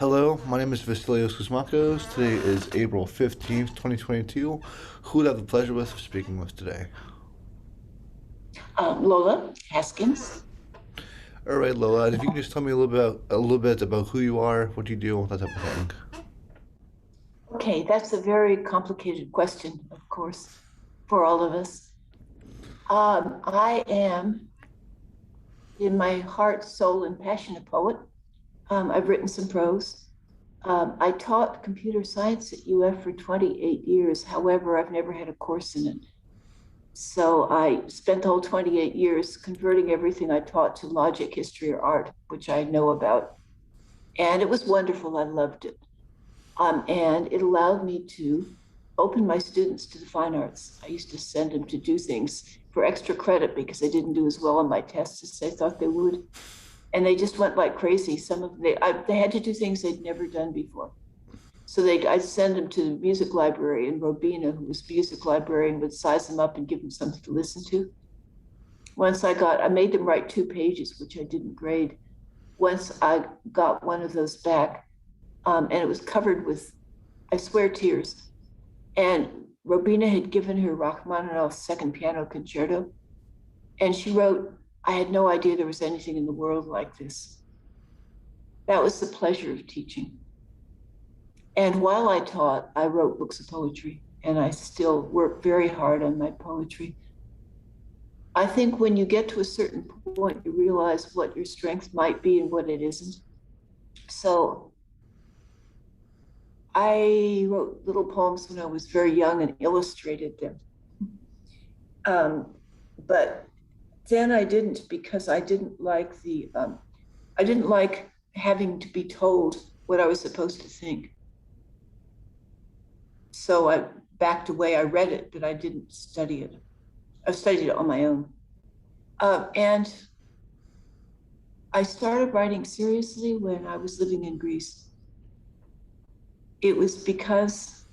Hello, my name is Vasilios Kosmakos. Today is April 15th, 2022. Who would I have the pleasure with speaking with today? Lola Haskins. All right, Lola, and if you can just tell me a little bit about who you are, what you do, that type of thing. Okay, that's a very complicated question, of course, for all of us. I am, in my heart, soul, and passion, a poet. I've written some prose. I taught computer science at UF for 28 years. However, I've never had a course in it. So I spent the whole 28 years converting everything I taught to logic, history, or art, which I know about. And it was wonderful. I loved it. And it allowed me to open my students to the fine arts. I used to send them to do things for extra credit because they didn't do as well on my tests as they thought they would. And they just went like crazy. Some of them, they had to do things they'd never done before. So I'd send them to the music library, and Robina, who was music librarian, would size them up and give them something to listen to. I made them write 2 pages, which I didn't grade. Once I got one of those back, and it was covered with, I swear, tears. And Robina had given her Rachmaninoff's Second Piano Concerto, and she wrote, "I had no idea there was anything in the world like this." That was the pleasure of teaching. And while I taught, I wrote books of poetry, and I still work very hard on my poetry. I think when you get to a certain point, you realize what your strength might be and what it isn't. So I wrote little poems when I was very young and illustrated them. But then I didn't, because I didn't like having to be told what I was supposed to think. So I backed away. I read it, but I didn't study it. I studied it on my own. And I started writing seriously when I was living in Greece. It was because,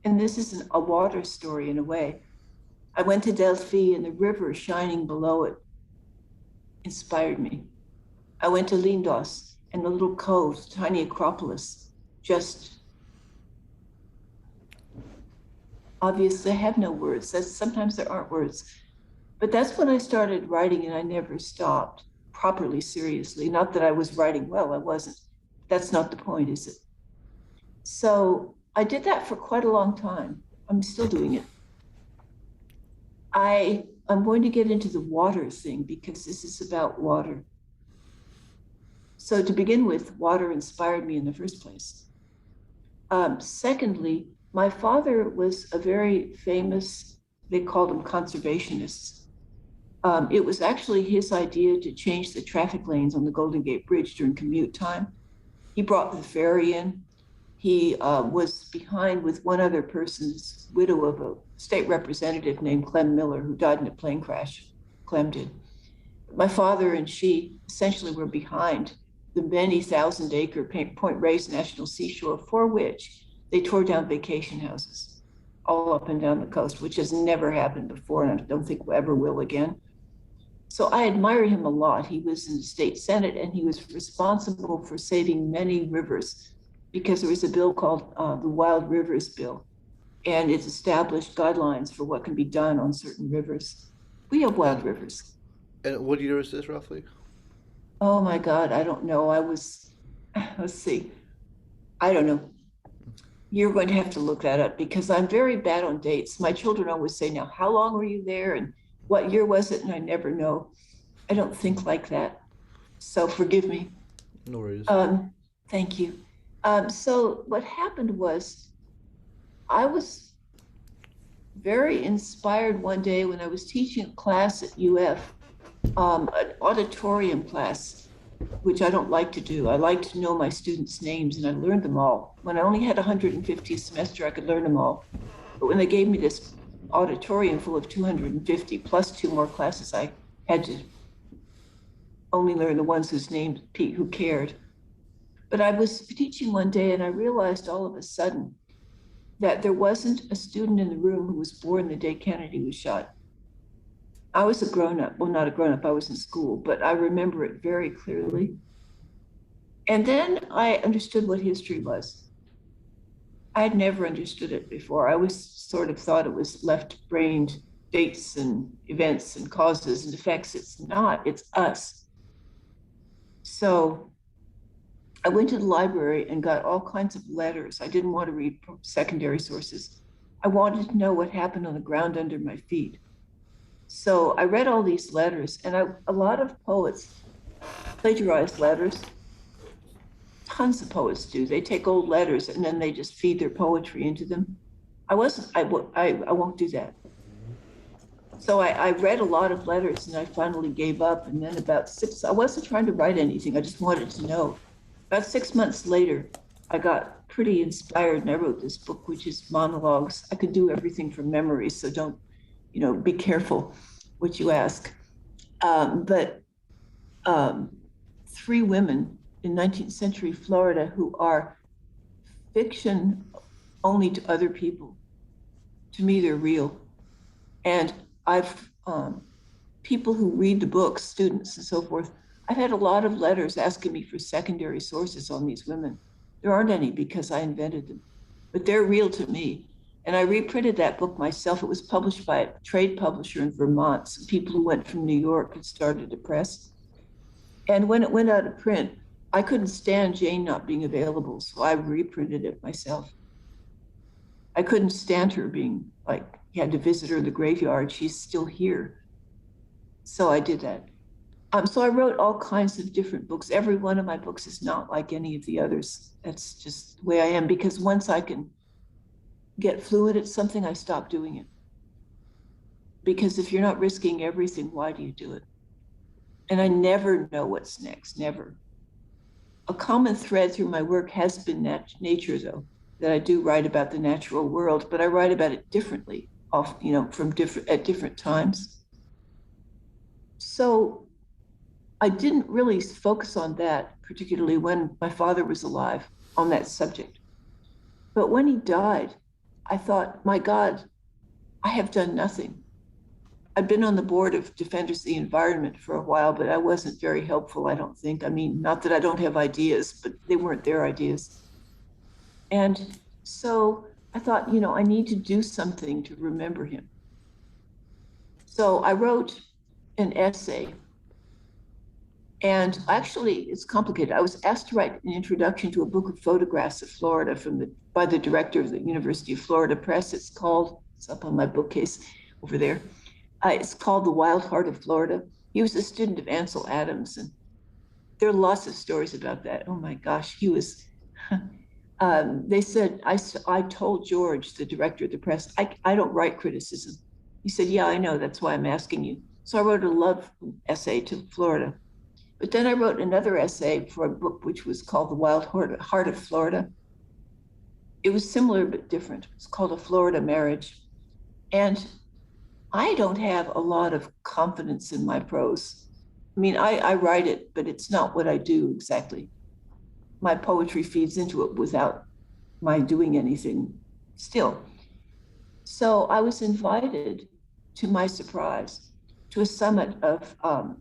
and this isn't a water story in a way, I went to Delphi, and the river shining below it inspired me. I went to Lindos, and the little cove, tiny Acropolis, just obviously I have no words. Sometimes there aren't words. But that's when I started writing, and I never stopped properly, seriously. Not that I was writing well, I wasn't. That's not the point, is it? So I did that for quite a long time. I'm still doing it. I'm going to get into the water thing because this is about water. So to begin with, water inspired me in the first place. Secondly, my father was a very famous, they called him conservationist. It was actually his idea to change the traffic lanes on the Golden Gate Bridge during commute time. He brought the ferry in. He was behind with one other person's widow of a state representative named Clem Miller, who died in a plane crash. Clem did. My father and she essentially were behind the many thousand-acre Point Reyes National Seashore, for which they tore down vacation houses all up and down the coast, which has never happened before, and I don't think ever will again. So I admired him a lot. He was in the state senate, and he was responsible for saving many rivers, because there was a bill called the Wild Rivers Bill, and it established guidelines for what can be done on certain rivers. We have wild And rivers. and what year is this roughly? Oh my God, I don't know. Let's see, I don't know. You're going to have to look that up because I'm very bad on dates. My children always say, "Now, how long were you there? And what year was it?" And I never know. I don't think like that. So forgive me. No worries. Um, Thank you. So what happened was I was very inspired one day when I was teaching a class at UF, an auditorium class, which I don't like to do. I like to know my students' names, and I learned them all. When I only had 150 a semester, I could learn them all. But when they gave me this auditorium full of 250 plus two more classes, I had to only learn the ones whose names Pete, who cared. But I was teaching one day, and I realized all of a sudden that there wasn't a student in the room who was born the day Kennedy was shot. I was a grown up, well, not a grown up, I was in school, but I remember it very clearly. And then I understood what history was. I had never understood it before. I always sort of thought it was left-brained dates and events and causes and effects. It's not, it's us. So I went to the library and got all kinds of letters. I didn't want to read secondary sources. I wanted to know what happened on the ground under my feet. So I read all these letters, and a lot of poets plagiarize letters. Tons of poets do. They take old letters and then they just feed their poetry into them. I won't do that. So I read a lot of letters and I finally gave up. And then I wasn't trying to write anything. I just wanted to know. About 6 months later, I got pretty inspired and I wrote this book, which is monologues. I could do everything from memory, so don't, be careful what you ask. But 3 women in 19th century Florida who are fiction only to other people. To me, they're real. And I've, people who read the books, students and so forth, I've had a lot of letters asking me for secondary sources on these women. There aren't any because I invented them, but they're real to me. And I reprinted that book myself. It was published by a trade publisher in Vermont, some people who went from New York and started a press. And when it went out of print, I couldn't stand Jane not being available, so I reprinted it myself. I couldn't stand her being like, you had to visit her in the graveyard. She's still here. So I did that. So I wrote all kinds of different books. Every one of my books is not like any of the others. That's just the way I am, because once I can get fluid at something, I stop doing it. Because if you're not risking everything, why do you do it? And I never know what's next, never. A common thread through my work has been nature, though, that I do write about the natural world, but I write about it differently, at different times. So I didn't really focus on that, particularly when my father was alive, on that subject. But when he died, I thought, my God, I have done nothing. I've been on the board of Defenders of the Environment for a while, but I wasn't very helpful, I don't think. I mean, not that I don't have ideas, but they weren't their ideas. And so I thought, I need to do something to remember him. So I wrote an essay. And actually, it's complicated. I was asked to write an introduction to a book of photographs of Florida by the director of the University of Florida Press. It's up on my bookcase over there. It's called The Wild Heart of Florida. He was a student of Ansel Adams, and there are lots of stories about that. Oh my gosh, he was, they said, I told George, the director of the press, I don't write criticism. He said, yeah, I know, that's why I'm asking you. So I wrote a love essay to Florida. But then I wrote another essay for a book which was called The Wild Heart of Florida. It was similar but different. It's called A Florida Marriage. And I don't have a lot of confidence in my prose. I mean, I write it, but it's not what I do exactly. My poetry feeds into it without my doing anything still. So I was invited, to my surprise, to a summit of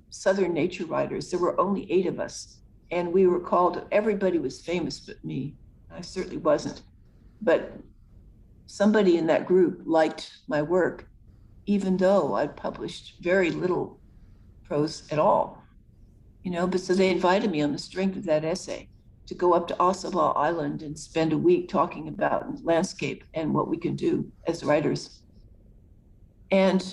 Southern nature writers. There were only 8 of us, and we were called, everybody was famous but me. I certainly wasn't. But somebody in that group liked my work, even though I'd published very little prose at all, but so they invited me on the strength of that essay to go up to Ossabaw Island and spend a week talking about landscape and what we can do as writers. And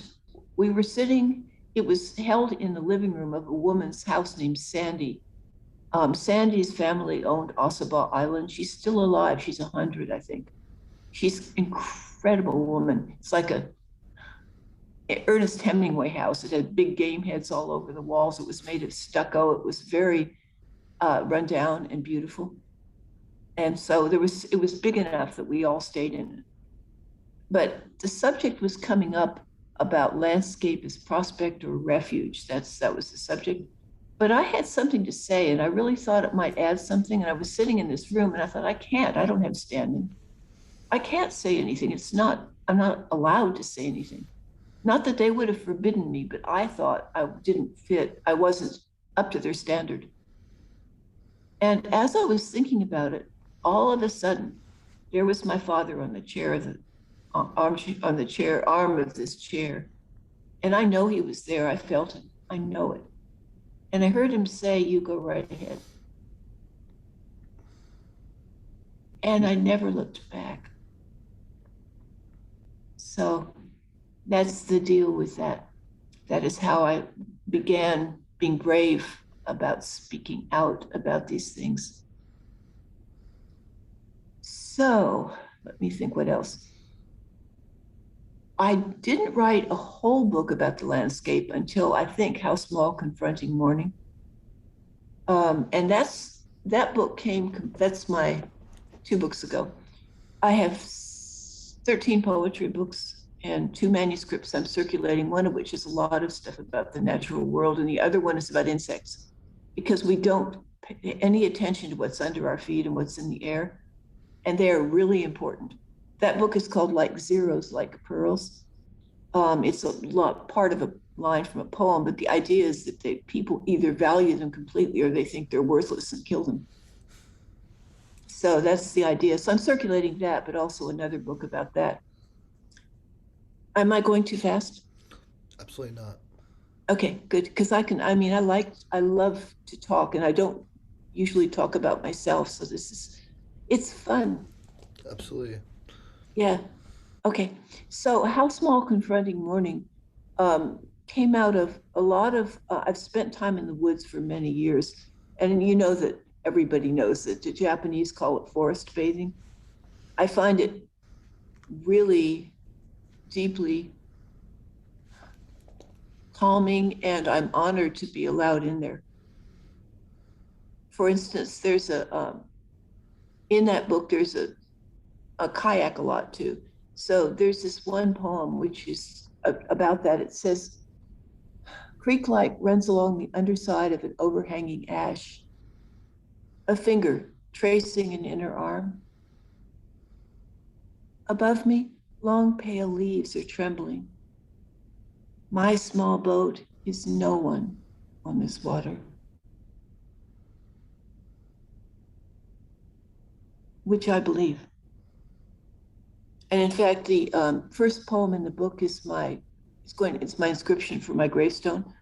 we were sitting, it was held in the living room of a woman's house named Sandy. Sandy's family owned Ossabaw Island. She's still alive. She's 100, I think. She's an incredible woman. It's like a Ernest Hemingway house. It had big game heads all over the walls. It was made of stucco. It was very run down and beautiful. And so it was big enough that we all stayed in it. But the subject was coming up about landscape as prospect or refuge. That was the subject. But I had something to say, and I really thought it might add something. And I was sitting in this room, and I thought, I don't have standing. I can't say anything. I'm not allowed to say anything. Not that they would have forbidden me, but I thought I didn't fit. I wasn't up to their standard. And as I was thinking about it, all of a sudden, there was my father on the chair of the on the chair arm of this chair. And I know he was there. I felt him. I know it. And I heard him say, "You go right ahead." And I never looked back. So that's the deal with that. That is how I began being brave about speaking out about these things. So let me think what else. I didn't write a whole book about the landscape until I think How Small Confronting Morning. And that book that's my 2 books ago. I have 13 poetry books and 2 manuscripts I'm circulating, one of which is a lot of stuff about the natural world, and the other one is about insects, because we don't pay any attention to what's under our feet and what's in the air, and they are really important. That book is called Like Zeros, Like Pearls. It's part of a line from a poem, but the idea is that people either value them completely or they think they're worthless and kill them. So that's the idea. So I'm circulating that, but also another book about that. Am I going too fast? Absolutely not. Okay, good. Because I love to talk, and I don't usually talk about myself. So it's fun. Absolutely. Yeah. Okay. So How Small Confronting Morning came out of a lot of, I've spent time in the woods for many years. And you know that everybody knows that the Japanese call it forest bathing. I find it really deeply calming, and I'm honored to be allowed in there. For instance, in that book, there's a kayak a lot too. So there's this one poem which is about that. It says, "Creek light runs along the underside of an overhanging ash, a finger tracing an inner arm. Above me, long pale leaves are trembling. My small boat is no one on this water." Which I believe. And in fact, the first poem in the book is it's my inscription for my gravestone.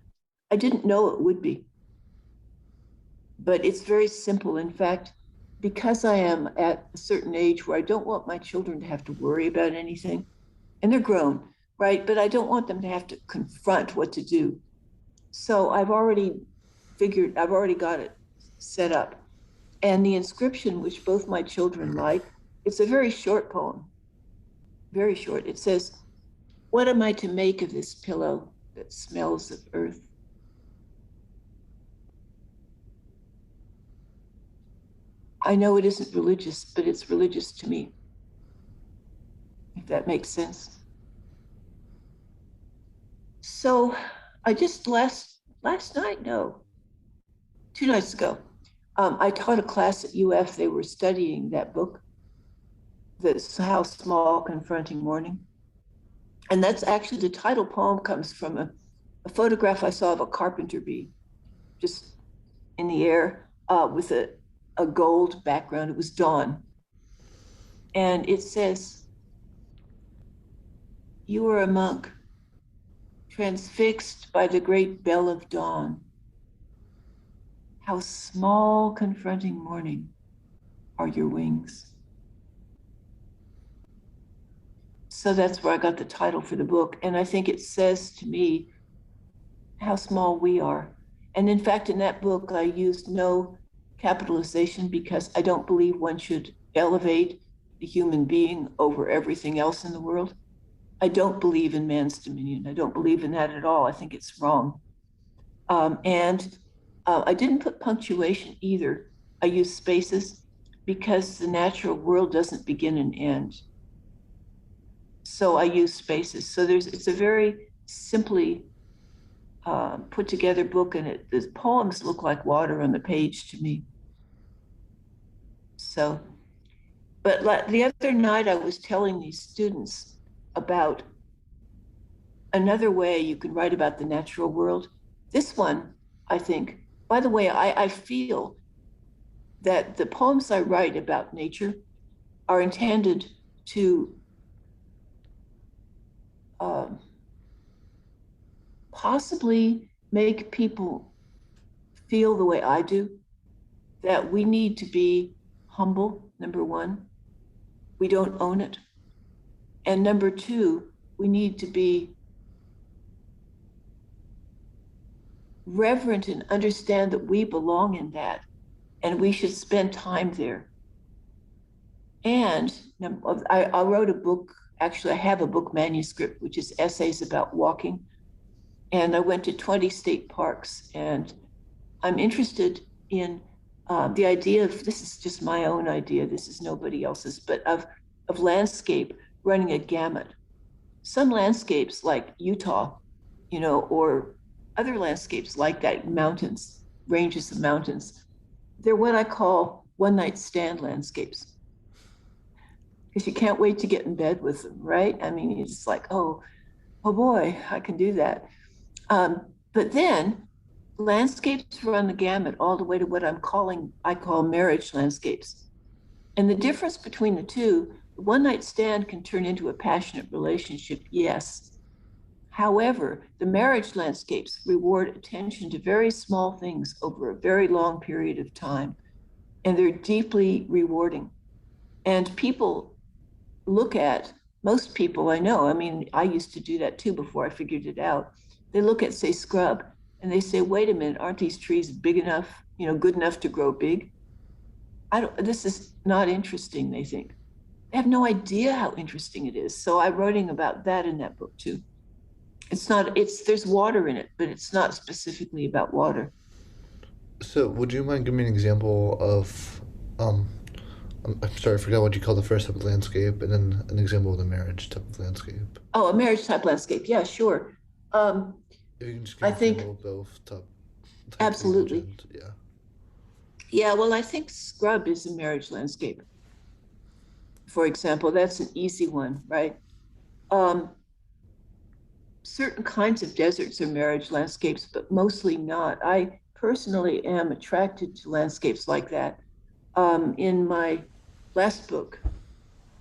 I didn't know it would be, but it's very simple. In fact, because I am at a certain age where I don't want my children to have to worry about anything, and they're grown, right? But I don't want them to have to confront what to do. So I've already got it set up. And the inscription, which both my children like, it's a very short poem, very short. It says, "What am I to make of this pillow that smells of earth?" I know it isn't religious, but it's religious to me, if that makes sense. So I just last night, no, 2 nights ago, I taught a class at UF. They were studying that book, that's How Small Confronting Morning. And that's actually, the title poem comes from a photograph I saw of a carpenter bee, just in the air, with a gold background. It was dawn. And it says, "You are a monk, transfixed by the great bell of dawn. How small confronting morning are your wings." So that's where I got the title for the book. And I think it says to me how small we are. And in fact, in that book, I used no capitalization because I don't believe one should elevate the human being over everything else in the world. I don't believe in man's dominion. I don't believe in that at all. I think it's wrong. And I didn't put punctuation either. I used spaces because the natural world doesn't begin and end. So I use spaces. So it's a very simply put together book, and the poems look like water on the page to me. So, but the other night I was telling these students about another way you can write about the natural world. This one, I think, by the way, I feel that the poems I write about nature are intended to possibly make people feel the way I do, that we need to be humble, number one. We don't own it. And number two, we need to be reverent and understand that we belong in that and we should spend time there. And I wrote a book, actually, I have a book manuscript, which is essays about walking. And I went to 20 state parks, and I'm interested in the idea of, this is just my own idea, this is nobody else's, but of landscape running a gamut. Some landscapes like Utah, or other landscapes like that, mountains, ranges of mountains, they're what I call one-night stand landscapes. Because you can't wait to get in bed with them, right? I mean, it's like, oh boy, I can do that. But then landscapes run the gamut all the way to what I call marriage landscapes. And the difference between the two, the one-night stand can turn into a passionate relationship, yes. However, the marriage landscapes reward attention to very small things over a very long period of time, and they're deeply rewarding. And most people I know, I mean, I used to do that too before I figured it out. They look at, say, scrub, and they say, wait a minute, aren't these trees big enough, good enough to grow big? This is not interesting, they think. They have no idea how interesting it is. So I'm writing about that in that book too. There's water in it, but it's not specifically about water. So, would you mind giving me an example of, I'm sorry, I forgot what you call the first type of landscape, and then an example of the marriage type of landscape? Oh, a marriage type landscape. Yeah, sure. If you can just give I me an think example of both types absolutely. you mentioned, yeah. Yeah, well, I think scrub is a marriage landscape. For example, that's an easy one, right? Certain kinds of deserts are marriage landscapes, but mostly not. I personally am attracted to landscapes like that. In my last book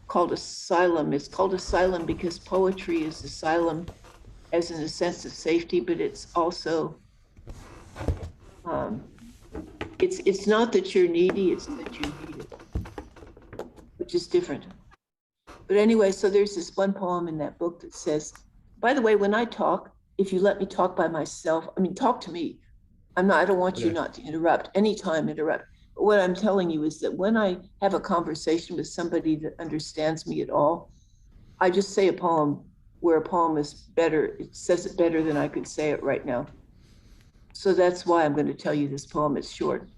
called Asylum, it's called Asylum because poetry is asylum as in a sense of safety, but it's also, it's not that you're needy, it's that you need it, which is different. But anyway, so there's this one poem in that book that says, by the way, when I talk, if you let me talk by myself, I mean, talk to me. I don't want you not to interrupt, anytime interrupt. But what I'm telling you is that when I have a conversation with somebody that understands me at all, I just say a poem where a poem is better, it says it better than I could say it right now. So that's why I'm going to tell you this poem. It's short.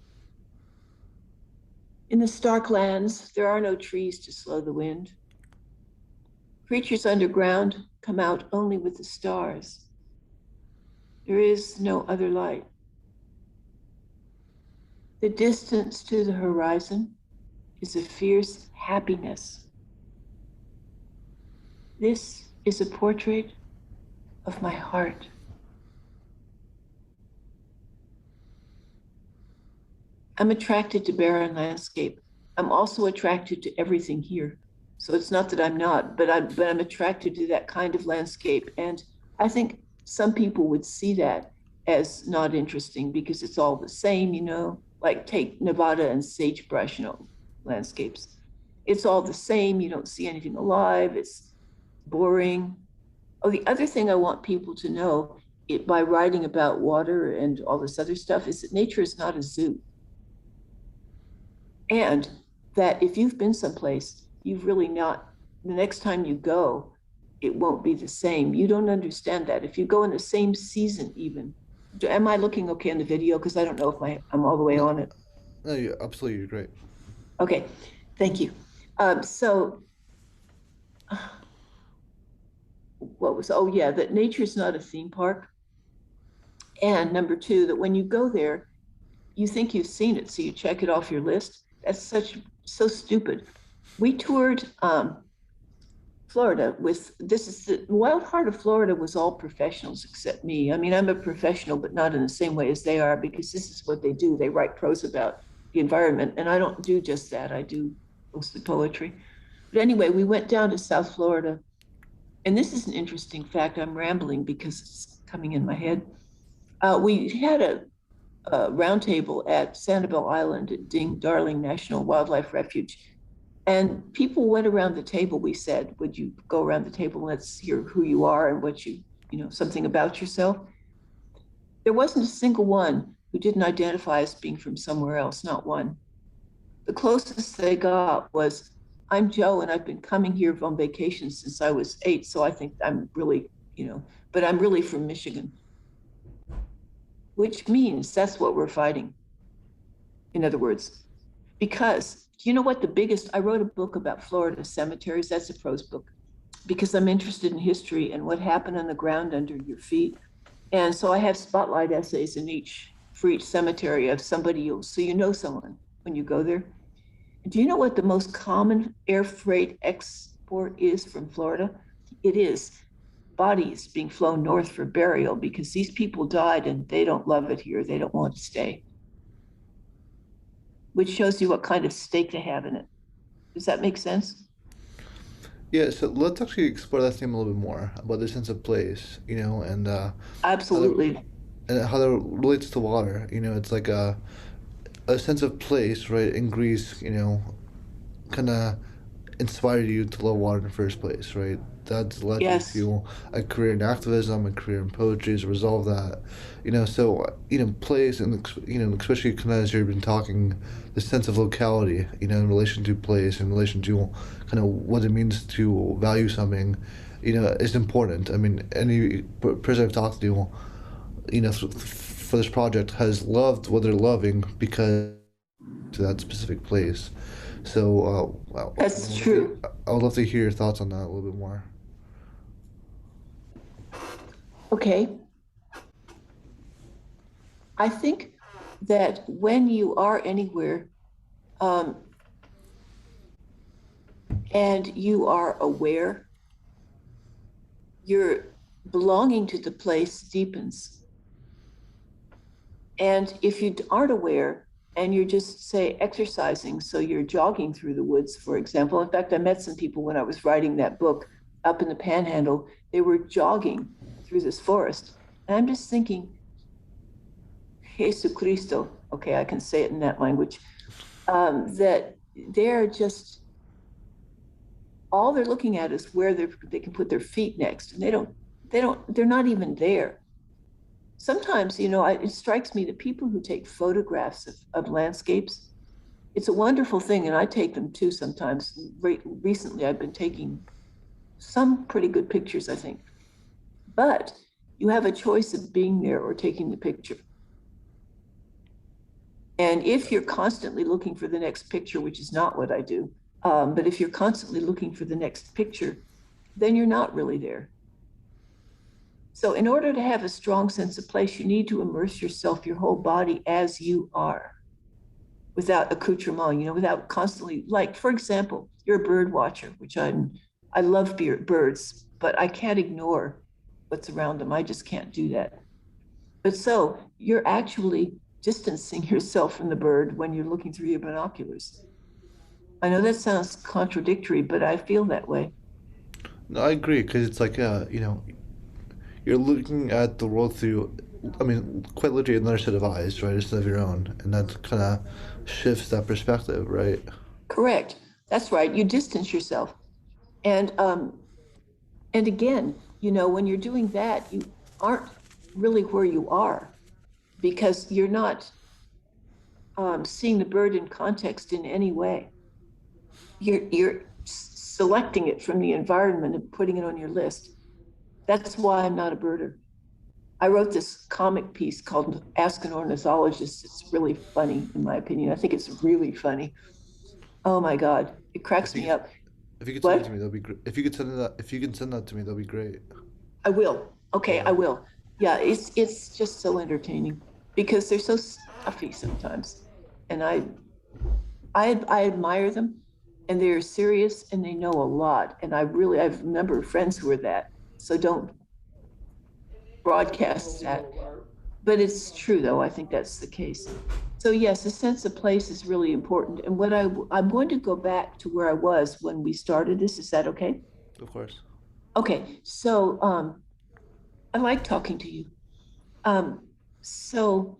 In the stark lands, there are no trees to slow the wind. Creatures underground come out only with the stars. There is no other light. The distance to the horizon is a fierce happiness. This is a portrait of my heart. I'm attracted to barren landscape. I'm also attracted to everything here. So it's not that I'm not, but I'm attracted to that kind of landscape. And I think some people would see that as not interesting because it's all the same, like take Nevada and sagebrush, landscapes. It's all the same. You don't see anything alive. It's boring. Oh, the other thing I want people to know by writing about water and all this other stuff is that nature is not a zoo. And that if you've been someplace, you've really not, the next time you go, it won't be the same. You don't understand that. If you go in the same season, even, am I looking okay in the video? Because I don't know if I'm all the way on it. No, absolutely, you're great. Okay, thank you. That nature is not a theme park. And number two, that when you go there, you think you've seen it, so you check it off your list. That's so stupid. We toured Florida the wild part of Florida was all professionals except me. I mean, I'm a professional, but not in the same way as they are, because this is what they do. They write prose about the environment. And I don't do just that. I do mostly poetry. But anyway, we went down to South Florida. And this is an interesting fact. I'm rambling because it's coming in my head. We had a roundtable at Sanibel Island at Darling National Wildlife Refuge. And people went around the table. We said, would you go around the table? Let's hear who you are and what something about yourself. There wasn't a single one who didn't identify as being from somewhere else, not one. The closest they got was, I'm Joe, and I've been coming here on vacation since I was 8, so I think I'm really, but I'm really from Michigan. Which means that's what we're fighting, in other words. Because, you know what I wrote a book about Florida cemeteries, that's a prose book, because I'm interested in history and what happened on the ground under your feet. And so I have spotlight essays for each cemetery of somebody, so you know someone when you go there. Do you know what the most common air freight export is from Florida? It is bodies being flown north for burial because these people died and they don't love it here. They don't want to stay. Which shows you what kind of stake they have in it. Does that make sense? Yeah, so let's actually explore that theme a little bit more about the sense of place, how that, Absolutely. and how that relates to water. It's like a sense of place, right? In Greece, kind of inspired you to love water in the first place, right? That's led you Yes. to a career in activism, a career in poetry as a result of that. So place and especially kind of as you've been talking, the sense of locality, in relation to place, in relation to kind of what it means to value something, is important. I mean, any person I've talked to, for this project has loved what they're loving because to that specific place. So That's true. I would love to hear your thoughts on that a little bit more. Okay. I think that when you are anywhere um, and you are aware, your belonging to the place deepens. And if you aren't aware and you're just, say, exercising, so you're jogging through the woods, for example. In fact, I met some people when I was writing that book up in the Panhandle. They were jogging through this forest. And I'm just thinking, Jesus Cristo, okay, I can say it in that language, that they're just, all they're looking at is where they can put their feet next. And they're not even there. Sometimes, it strikes me that people who take photographs of landscapes, it's a wonderful thing. And I take them too sometimes. Recently, I've been taking some pretty good pictures, I think. But you have a choice of being there or taking the picture. And if you're constantly looking for the next picture, which is not what I do, but if you're constantly looking for the next picture, then you're not really there. So in order to have a strong sense of place, you need to immerse yourself, your whole body as you are, without accoutrement, without constantly, like, for example, you're a bird watcher, which I love birds, but I can't ignore what's around them. I just can't do that. But so you're actually distancing yourself from the bird when you're looking through your binoculars. I know that sounds contradictory, but I feel that way. No, I agree because it's like you're looking at the world through, I mean, quite literally another set of eyes, right? Instead of your own, and that kind of shifts that perspective, right? Correct. That's right. You distance yourself. And again, when you're doing that, you aren't really where you are because you're not seeing the bird in context in any way. You're selecting it from the environment and putting it on your list. That's why I'm not a birder. I wrote this comic piece called Ask an Ornithologist. It's really funny, in my opinion. I think it's really funny. Oh my God, it If cracks you me could, up. if you could send it to But me, that'd be great. If you can send that to me, that'd be great. I will. Okay, Yeah. I will. Yeah, it's just so entertaining because they're so stuffy sometimes, and I admire them, and they're serious and they know a lot. And I have a number of friends who are that. So don't broadcast that. But it's true, though. I think that's the case. So yes, a sense of place is really important. And I'm going to go back to where I was when we started this. Is that okay? Of course. Okay. So I like talking to you. Um, so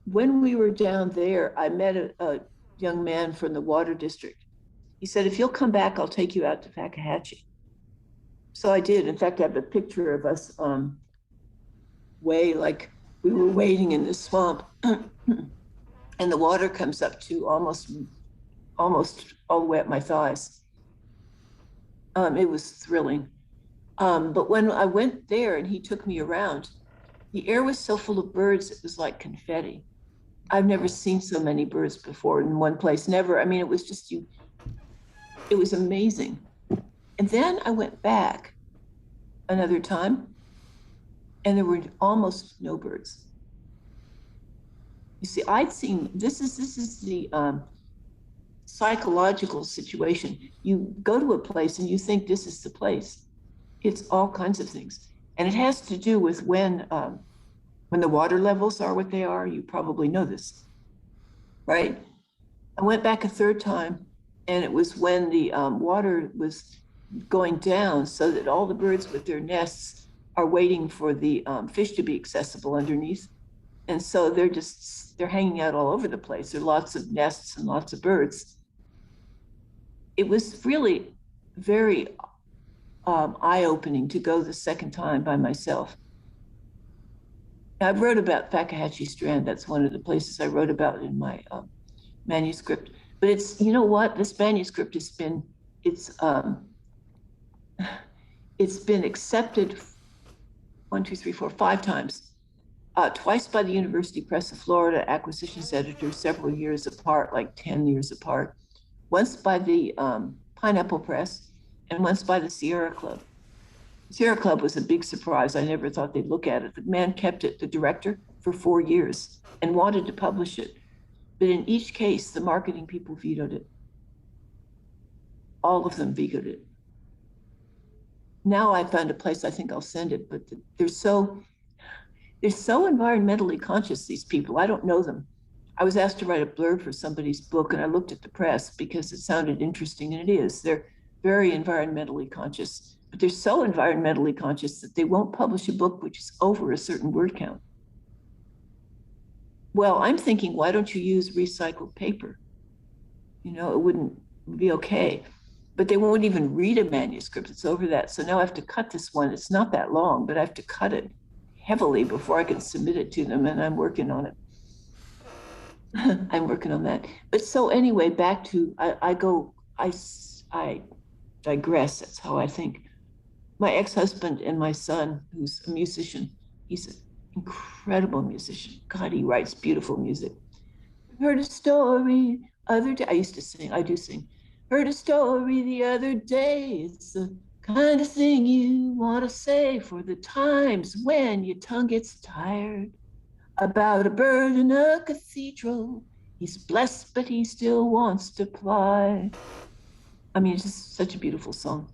when we were down there, I met a young man from the water district. He said, if you'll come back, I'll take you out to Fakahatchee. So I did. In fact, I have a picture of us like we were wading in the swamp and the water comes up to almost all the way up my thighs. It was thrilling. But when I went there and he took me around, the air was so full of birds, it was like confetti. I've never seen so many birds before in one place. Never. I mean, it was just it was amazing. And then I went back another time and there were almost no birds. You see, I'd seen this is the psychological situation. You go to a place and you think this is the place. It's all kinds of things, and it has to do with when the water levels are what they are. You probably know this, right? I went back a third time, and it was when the water was going down, so that all the birds with their nests are waiting for the fish to be accessible underneath. And so they're hanging out all over the place. There are lots of nests and lots of birds. It was really very eye-opening to go the second time by myself. I've wrote about Fakahatchee Strand. That's one of the places I wrote about in my manuscript. But it's, you know what, this manuscript it's been accepted 5 times. Twice by the University Press of Florida acquisitions editor, several years apart, like 10 years apart. Once by the Pineapple Press, and once by the Sierra Club. The Sierra Club was a big surprise. I never thought they'd look at it. The man kept it, the director, for 4 years and wanted to publish it. But in each case, the marketing people vetoed it. All of them vetoed it. Now I found a place I think I'll send it, but they're so environmentally conscious, these people. I don't know them. I was asked to write a blurb for somebody's book, and I looked at the press because it sounded interesting, and it is. They're very environmentally conscious, but they're so environmentally conscious that they won't publish a book which is over a certain word count. Well, I'm thinking, why don't you use recycled paper? You know, it would be okay. But they won't even read a manuscript. It's over that. So now I have to cut this one. It's not that long, but I have to cut it heavily before I can submit it to them, and I'm working on it. I'm working on that. But so anyway, back to, I digress. That's how I think. My ex-husband and my son, who's a musician, he's an incredible musician. God, he writes beautiful music. Heard a story other day. I used to sing. I do sing. Heard a story the other day. It's the kind of thing you want to say for the times when your tongue gets tired. About a bird in a cathedral. He's blessed, but he still wants to fly. I mean, it's just such a beautiful song.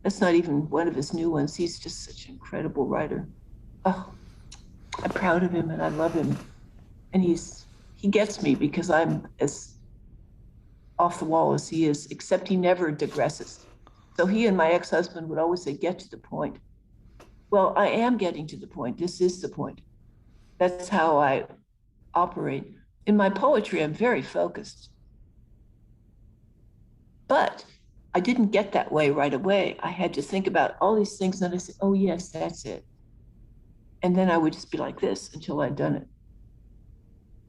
That's not even one of his new ones. He's just such an incredible writer. Oh, I'm proud of him and I love him. And he gets me because I'm as off the wall as he is, except he never digresses. So he and my ex-husband would always say, get to the point. Well, I am getting to the point. This is the point. That's how I operate. In my poetry, I'm very focused. But I didn't get that way right away. I had to think about all these things, and I said, oh yes, that's it. And then I would just be like this until I'd done it.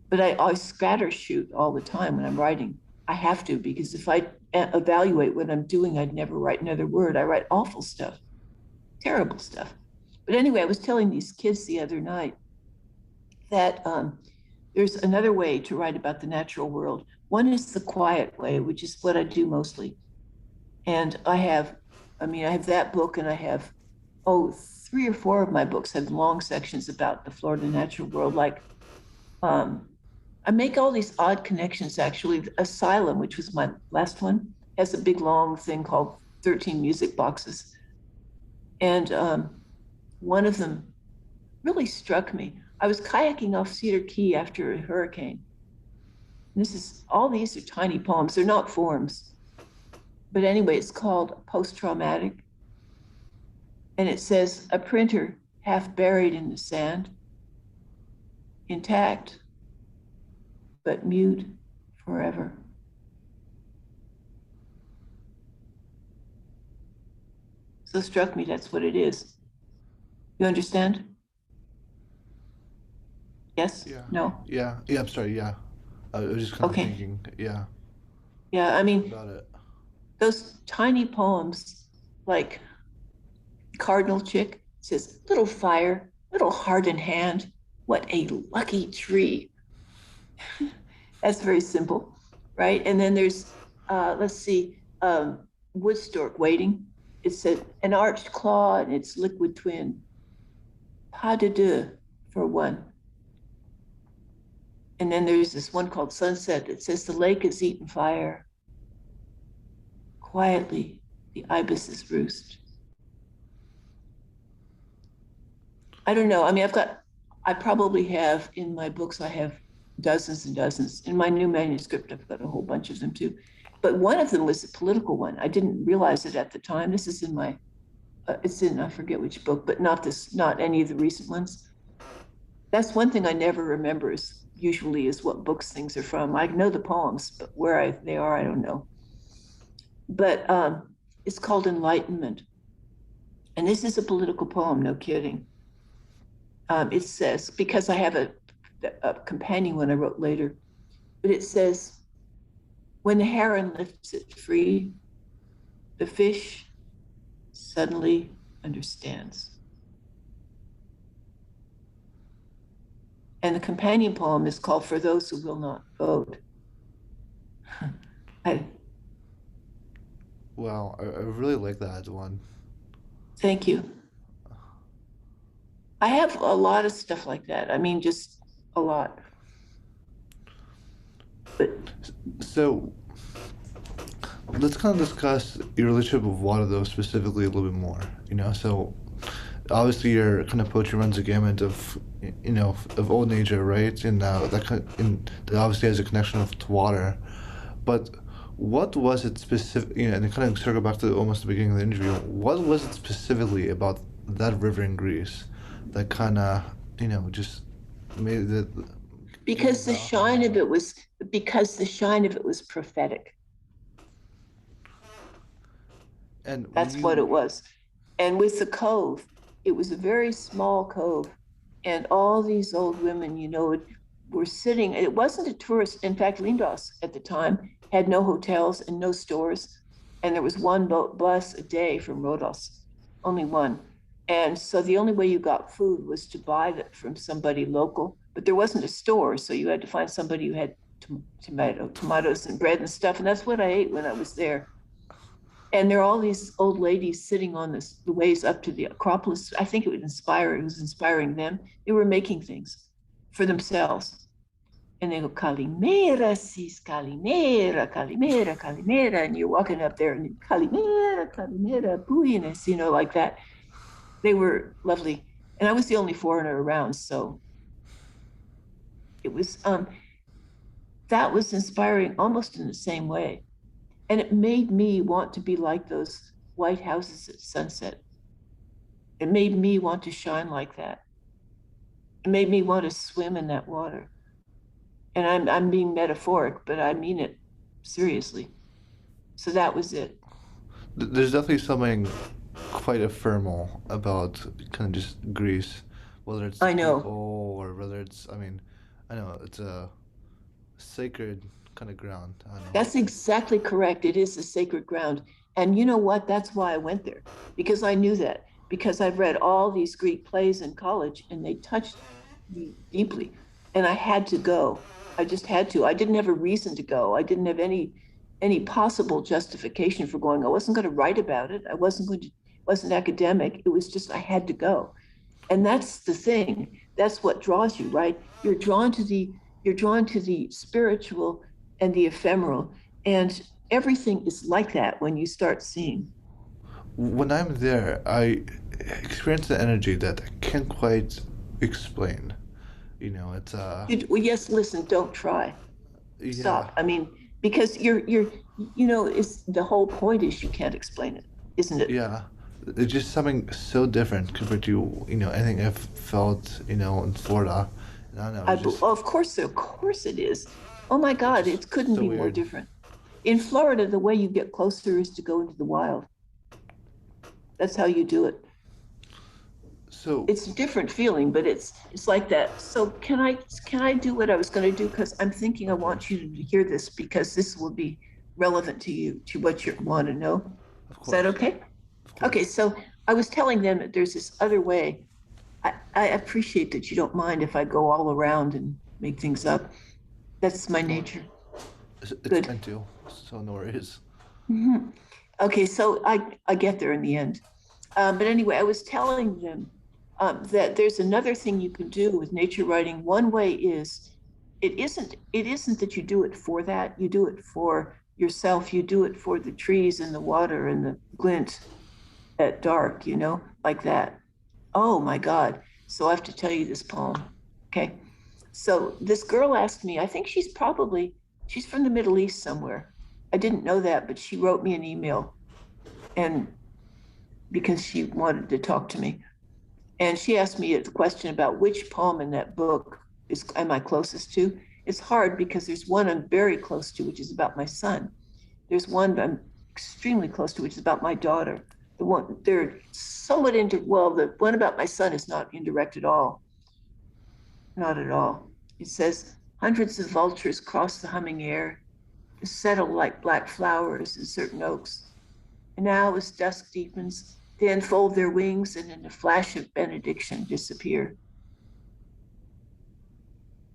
But I scatter shoot all the time when I'm writing. I have to, because if I evaluate what I'm doing, I'd never write another word. I write awful stuff, terrible stuff. But anyway, I was telling these kids the other night that there's another way to write about the natural world. One is the quiet way, which is what I do mostly. And I have that book, and I have, 3 or 4 of my books have long sections about the Florida natural world. Like, I make all these odd connections, actually. Asylum, which was my last one, has a big long thing called 13 music boxes. And one of them really struck me. I was kayaking off Cedar Key after a hurricane. All these are tiny poems. They're not forms. But anyway, it's called Post-Traumatic. And it says, a printer half buried in the sand, intact, but mute forever. So it struck me that's what it is. You understand? Yes? Yeah. No? Yeah. Yeah. I'm sorry. Yeah. I was just kind of Okay. thinking. Yeah. Yeah, I mean, About it. those tiny poems, like Cardinal Chick says, little fire, little heart in hand, what a lucky tree. That's very simple, right? And then there's, let's see, wood stork waiting. It said, an arched claw and its liquid twin, pas de deux for one. And then there's this one called Sunset that says, the lake is eaten fire. Quietly, the ibis's roost. I don't know. I mean, I probably have in my books, I have dozens and dozens. In my new manuscript, I've got a whole bunch of them too. But one of them was a political one. I didn't realize it at the time. This is in my, it's in, I forget which book, but not any of the recent ones. That's one thing I never remember usually is what books things are from. I know the poems, but they are, I don't know. But it's called Enlightenment. And this is a political poem, no kidding. It says, because I have a companion one I wrote later, but it says, when the heron lifts it free, the fish suddenly understands. And the companion poem is called For Those Who Will Not Vote. Wow. I really like that one. Thank you. I have a lot of stuff like that. I mean, just a lot. But So let's kind of discuss your relationship with one of those specifically a little bit more. So obviously your kind of poetry runs a gamut of of old nature, right? And that obviously has a connection to water. But what was it specific? And it kind of circle back to almost the beginning of the interview. What was it specifically about that river in Greece that kind of just made it? because the shine of it was prophetic. And that's what it was. And with the cove, it was a very small cove, and all these old women, were sitting. It wasn't a tourist. In fact, Lindos at the time had no hotels and no stores, and there was one bus a day from Rhodos, only one. And so the only way you got food was to buy it from somebody local, but there wasn't a store, so you had to find somebody who had tomatoes and bread and stuff, and that's what I ate when I was there. And there are all these old ladies sitting on the ways up to the Acropolis. I think it was inspiring them. They were making things for themselves. And they go, Kalimera, sis, Kalimera, Kalimera, Kalimera. And you're walking up there and Kalimera, Kalimera, Buenas, like that. They were lovely. And I was the only foreigner around. So it was, that was inspiring almost in the same way. And it made me want to be like those white houses at sunset. It made me want to shine like that. It made me want to swim in that water. And I'm being metaphoric, but I mean it seriously. So that was it. There's definitely something quite ephemeral about kind of just Greece, whether it's the I know. people or whether it's, I know it's a sacred kind of ground. I know. That's exactly correct. It is a sacred ground. And you know what? That's why I went there, because I knew that, because I've read all these Greek plays in college and they touched me deeply. And I had to go. I just had to. I didn't have a reason to go. I didn't have any possible justification for going. I wasn't going to write about it. I wasn't academic. It was just I had to go. And that's the thing. That's what draws you, right? You're drawn to the spiritual and the ephemeral. And everything is like that when you start seeing. When I'm there, I experience the energy that I can't quite explain. It's Well, yes, listen, don't try. yeah, Stop. I mean, because it's the whole point is you can't explain it, isn't it? yeah. It's just something so different compared to anything I've felt in Florida. And I don't know. Of course it is. Oh my It's God, just it couldn't so be more weird. different. In Florida, the way you get closer is to go into the wild. That's how you do it. So It's a different feeling, but it's like that. So can I do what I was going to do? Because I'm thinking I of want course, you to hear this because this will be relevant to you, to what you want to know. of Is that course, okay? of Okay, course. so I was telling them that there's this other way. I appreciate that you don't mind if I go all around and make things up. That's my No, nature. it's Good. meant to. So no worries. Mhm. Okay, so I get there in the end. But anyway, I was telling them that there's another thing you can do with nature writing. One way is it isn't that you do it for that. You do it for yourself. You do it for the trees and the water and the glint at dark, like that. Oh my God. So I have to tell you this poem. Okay. So this girl asked me, I think she's from the Middle East somewhere. I didn't know that, but she wrote me an email and because she wanted to talk to me. And she asked me a question about which poem in that book am I closest to. It's hard because there's one I'm very close to, which is about my son. There's one I'm extremely close to, which is about my daughter. The one they're somewhat well, the one about my son is not indirect at all. Not at all. It says, hundreds of vultures cross the humming air to settle like black flowers in certain oaks. And now, as dusk deepens, they unfold their wings and in a flash of benediction disappear.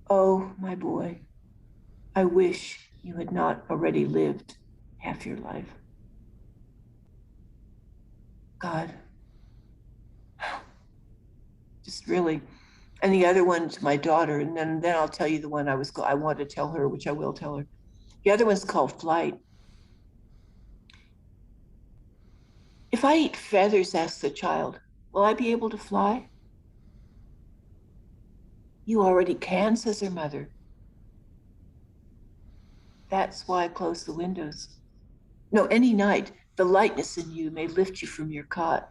Oh, my boy, I wish you had not already lived half your life. God, just really. And the other one to my daughter, and then I'll tell you the one I want to tell her, which I will tell her. The other one's called Flight. If I eat feathers, asks the child, will I be able to fly? You already can, says her mother. That's why I close the windows. No, any night, the lightness in you may lift you from your cot.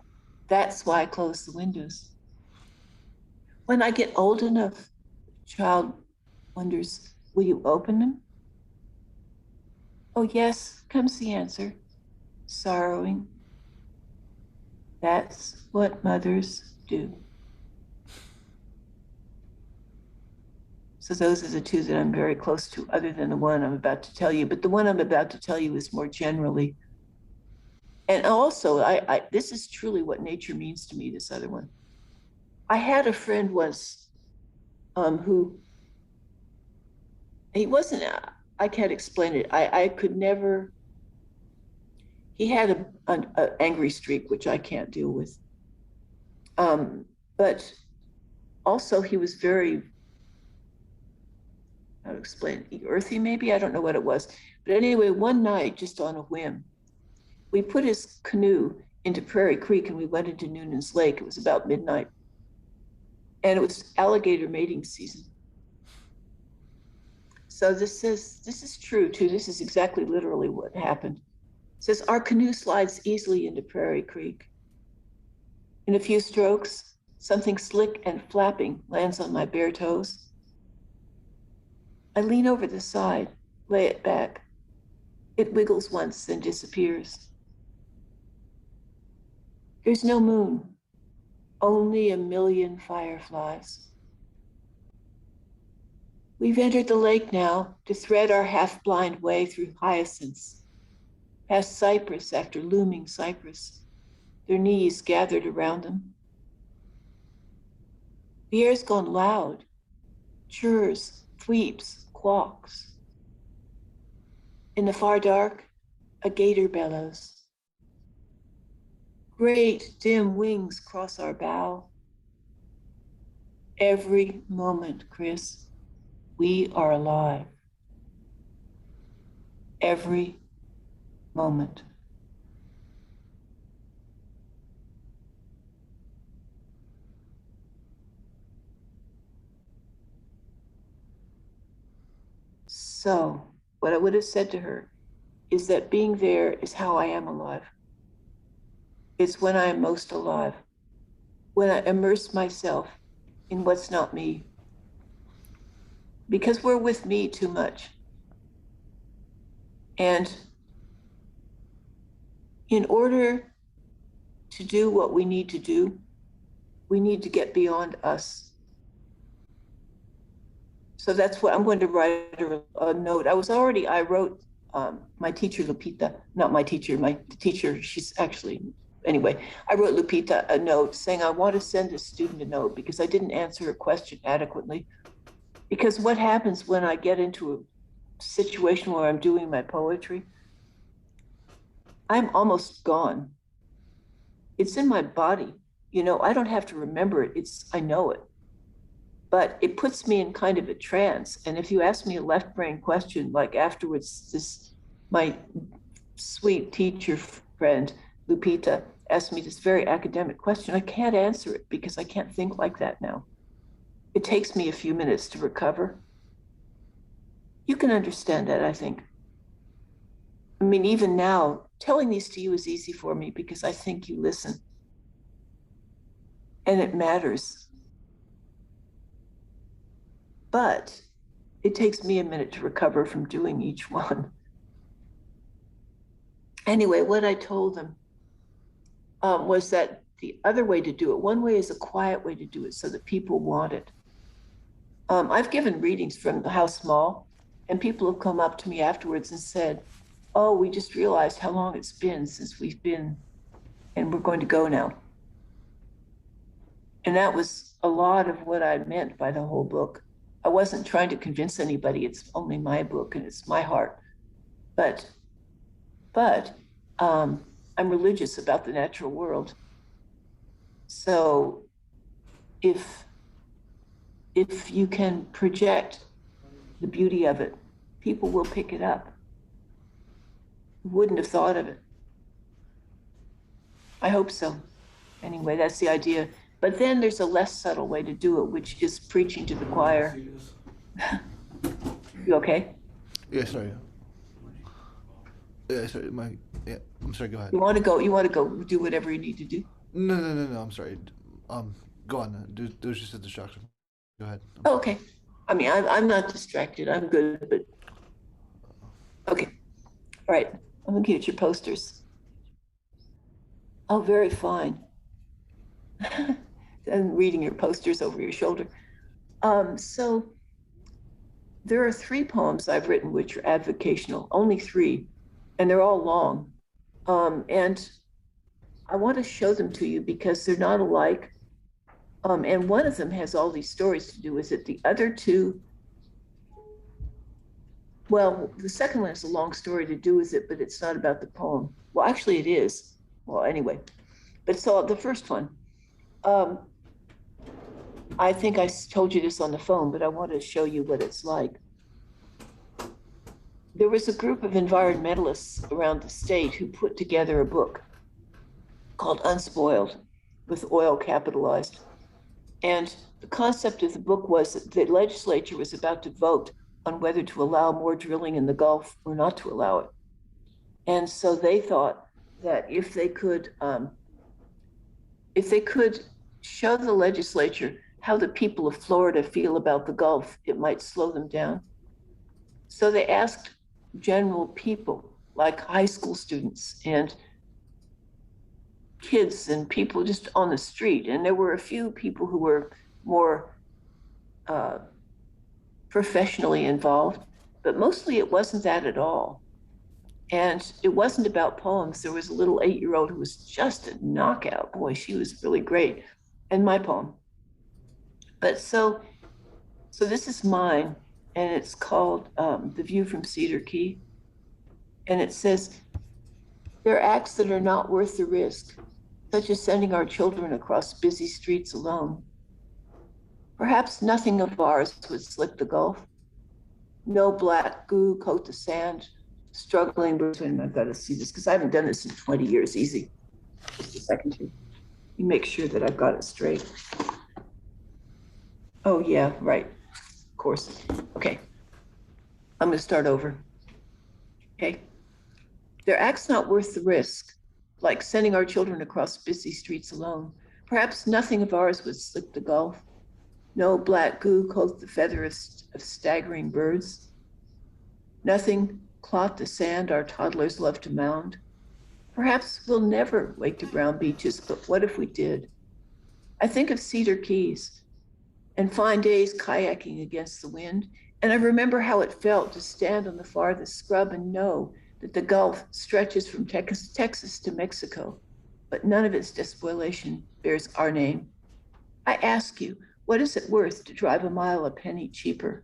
That's why I close the windows. When I get old enough, the child wonders, will you open them? Oh, yes, comes the answer, sorrowing. That's what mothers do. So those are the two that I'm very close to, other than the one I'm about to tell you. But the one I'm about to tell you is more generally. And also, this is truly what nature means to me, this other one. I had a friend once who he wasn't, I can't explain it. I could never, he had a angry streak, which I can't deal with. But also he was very, how to explain it, earthy maybe, I don't know what it was. But anyway, one night, just on a whim, we put his canoe into Prairie Creek and we went into Noonan's Lake. It was about midnight. And it was alligator mating season. So this is true too. This is exactly literally what happened. It says our canoe slides easily into Prairie Creek. In a few strokes, something slick and flapping lands on my bare toes. I lean over the side, lay it back. It wiggles once, then disappears. There's no moon, only a million fireflies. We've entered the lake now to thread our half-blind way through hyacinths, past cypress after looming cypress, their knees gathered around them. The air's gone loud, churs, thweeps, quawks. In the far dark, a gator bellows. Great dim wings cross our bow. Every moment, Chris, we are alive. Every moment. So what I would have said to her is that being there is how I am alive. It's when I am most alive, when I immerse myself in what's not me, because we're with me too much. And in order to do what we need to do, we need to get beyond us. So that's what I'm going to write a note. I wrote my teacher, Lupita, not my teacher, she's actually, anyway, I wrote Lupita a note saying, I want to send a student a note because I didn't answer her question adequately. Because what happens when I get into a situation where I'm doing my poetry, I'm almost gone. It's in my body. You know, I don't have to remember it. I know it. But it puts me in kind of a trance. And if you ask me a left brain question, like afterwards, my sweet teacher friend, Lupita, asked me this very academic question, I can't answer it because I can't think like that now. It takes me a few minutes to recover. You can understand that, I think. I mean, even now, telling these to you is easy for me because I think you listen. And it matters. But it takes me a minute to recover from doing each one. Anyway, what I told them was that the other way to do it, one way is a quiet way to do it so that people want it. I've given readings from How Small, and people have come up to me afterwards and said, oh, we just realized how long it's been since we've been, and we're going to go now. And that was a lot of what I meant by the whole book. I wasn't trying to convince anybody. It's only my book and it's my heart. But I'm religious about the natural world. So if you can project the beauty of it, people will pick it up. Wouldn't have thought of it. I hope so. Anyway, that's the idea. But then there's a less subtle way to do it, which is preaching to the choir. You okay? Yeah, sorry. Yeah, sorry. Yeah, I'm sorry. Go ahead. You want to go do whatever you need to do? No. I'm sorry. Go on. There's just a distraction. Go ahead. Oh, okay. I mean, I'm not distracted. I'm good, but okay. All right. I'm looking at your posters. Oh, very fine. And reading your posters over your shoulder. So there are 3 poems I've written which are avocational, only 3, and they're all long. And I want to show them to you because they're not alike. And one of them has all these stories to do with it. The other 2, well, the second one has a long story to do with it, but it's not about the poem. Well, actually it is. Well, anyway, but so the first one, I think I told you this on the phone, but I want to show you what it's like. There was a group of environmentalists around the state who put together a book called Unspoiled, with oil capitalized. And the concept of the book was that the legislature was about to vote on whether to allow more drilling in the Gulf or not to allow it. And so they thought that if they could show the legislature how the people of Florida feel about the Gulf, it might slow them down. So they asked general people, like high school students and kids and people just on the street. And there were a few people who were more professionally involved, but mostly it wasn't that at all. And it wasn't about poems. There was a little 8-year-old who was just a knockout. Boy, she was really great. And my poem. But so this is mine, and it's called The View from Cedar Key. And it says, there are acts that are not worth the risk, such as sending our children across busy streets alone. Perhaps nothing of ours would slick the Gulf. No black goo coat the sand, struggling between, I've got to see this because I haven't done this in 20 years, easy. Just a second here. You make sure that I've got it straight. Oh yeah, right, of course, okay. I'm going to start over. Okay. Their act's not worth the risk, like sending our children across busy streets alone. Perhaps nothing of ours would slip the gulf. No black goo coat the feather of staggering birds. Nothing clot the sand our toddlers love to mound. Perhaps we'll never wake to brown beaches, but what if we did? I think of Cedar Keys and fine days kayaking against the wind, and I remember how it felt to stand on the farthest scrub and know that the Gulf stretches from Texas to Mexico, but none of its despoliation bears our name. I ask you, what is it worth to drive a mile a penny cheaper?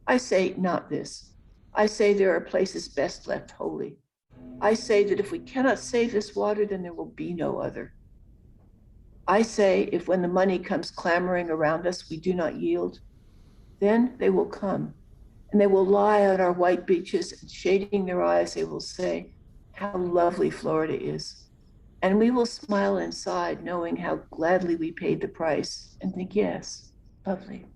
I say not this. I say there are places best left holy. I say that if we cannot save this water, then there will be no other. I say if when the money comes clamoring around us, we do not yield, then they will come and they will lie on our white beaches and shading their eyes, they will say, how lovely Florida is. And we will smile inside knowing how gladly we paid the price and think, yes, lovely.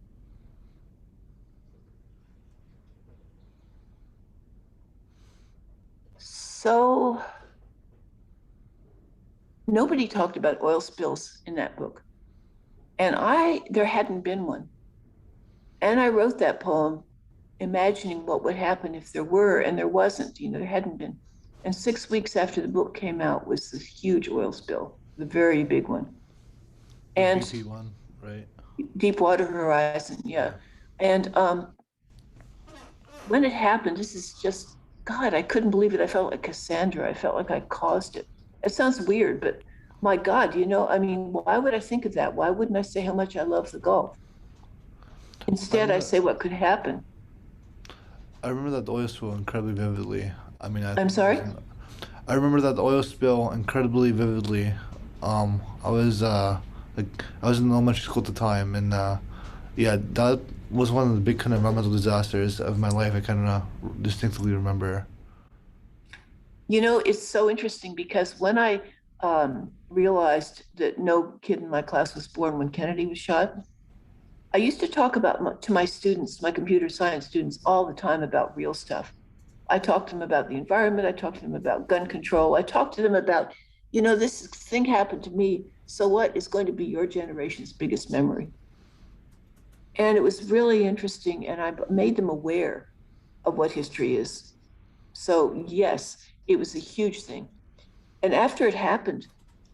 So nobody talked about oil spills in that book. And there hadn't been one. And I wrote that poem imagining what would happen if there were, and there wasn't, there hadn't been. And 6 weeks after the book came out was this huge oil spill, the very big one. And BP one, right? Deepwater Horizon, yeah. And when it happened, this is just, God, I couldn't believe it. I felt like Cassandra. I felt like I caused it. It sounds weird, but my God, why would I think of that? Why wouldn't I say how much I love the Gulf? Instead, I say what could happen. I remember that oil spill incredibly vividly. I'm sorry? I remember that oil spill incredibly vividly. I was I was in elementary school at the time, and yeah, that was one of the big kind of environmental disasters of my life. I kind of distinctly remember. It's so interesting because when I realized that no kid in my class was born when Kennedy was shot, I used to talk to my students, my computer science students, all the time about real stuff. I talked to them about the environment. I talked to them about gun control. I talked to them about, this thing happened to me. So what is going to be your generation's biggest memory? And it was really interesting. And I made them aware of what history is. So yes, it was a huge thing. And after it happened,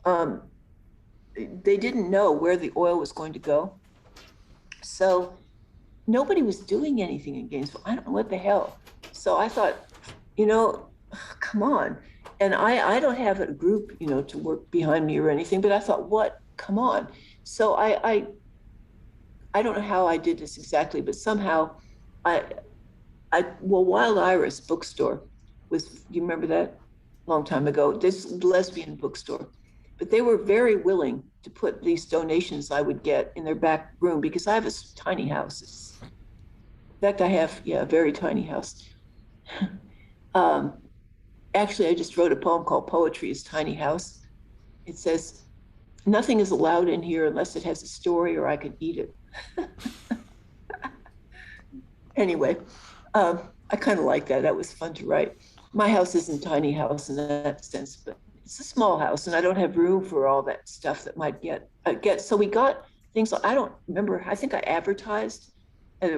they didn't know where the oil was going to go. So nobody was doing anything in Gainesville. I don't know what the hell. So I thought, come on. And I don't have a group, to work behind me or anything, but I thought, what? Come on. So I don't know how I did this exactly, but somehow Wild Iris bookstore was, you remember that? Long time ago, this lesbian bookstore. But they were very willing to put these donations I would get in their back room because I have a tiny house. In fact, I have, a very tiny house. Actually, I just wrote a poem called Poetry is Tiny House. It says, nothing is allowed in here unless it has a story or I can eat it. Anyway, I kind of like that. That was fun to write. My house isn't a tiny house in that sense, but it's a small house and I don't have room for all that stuff that might get. So we got things, I don't remember, I think I advertised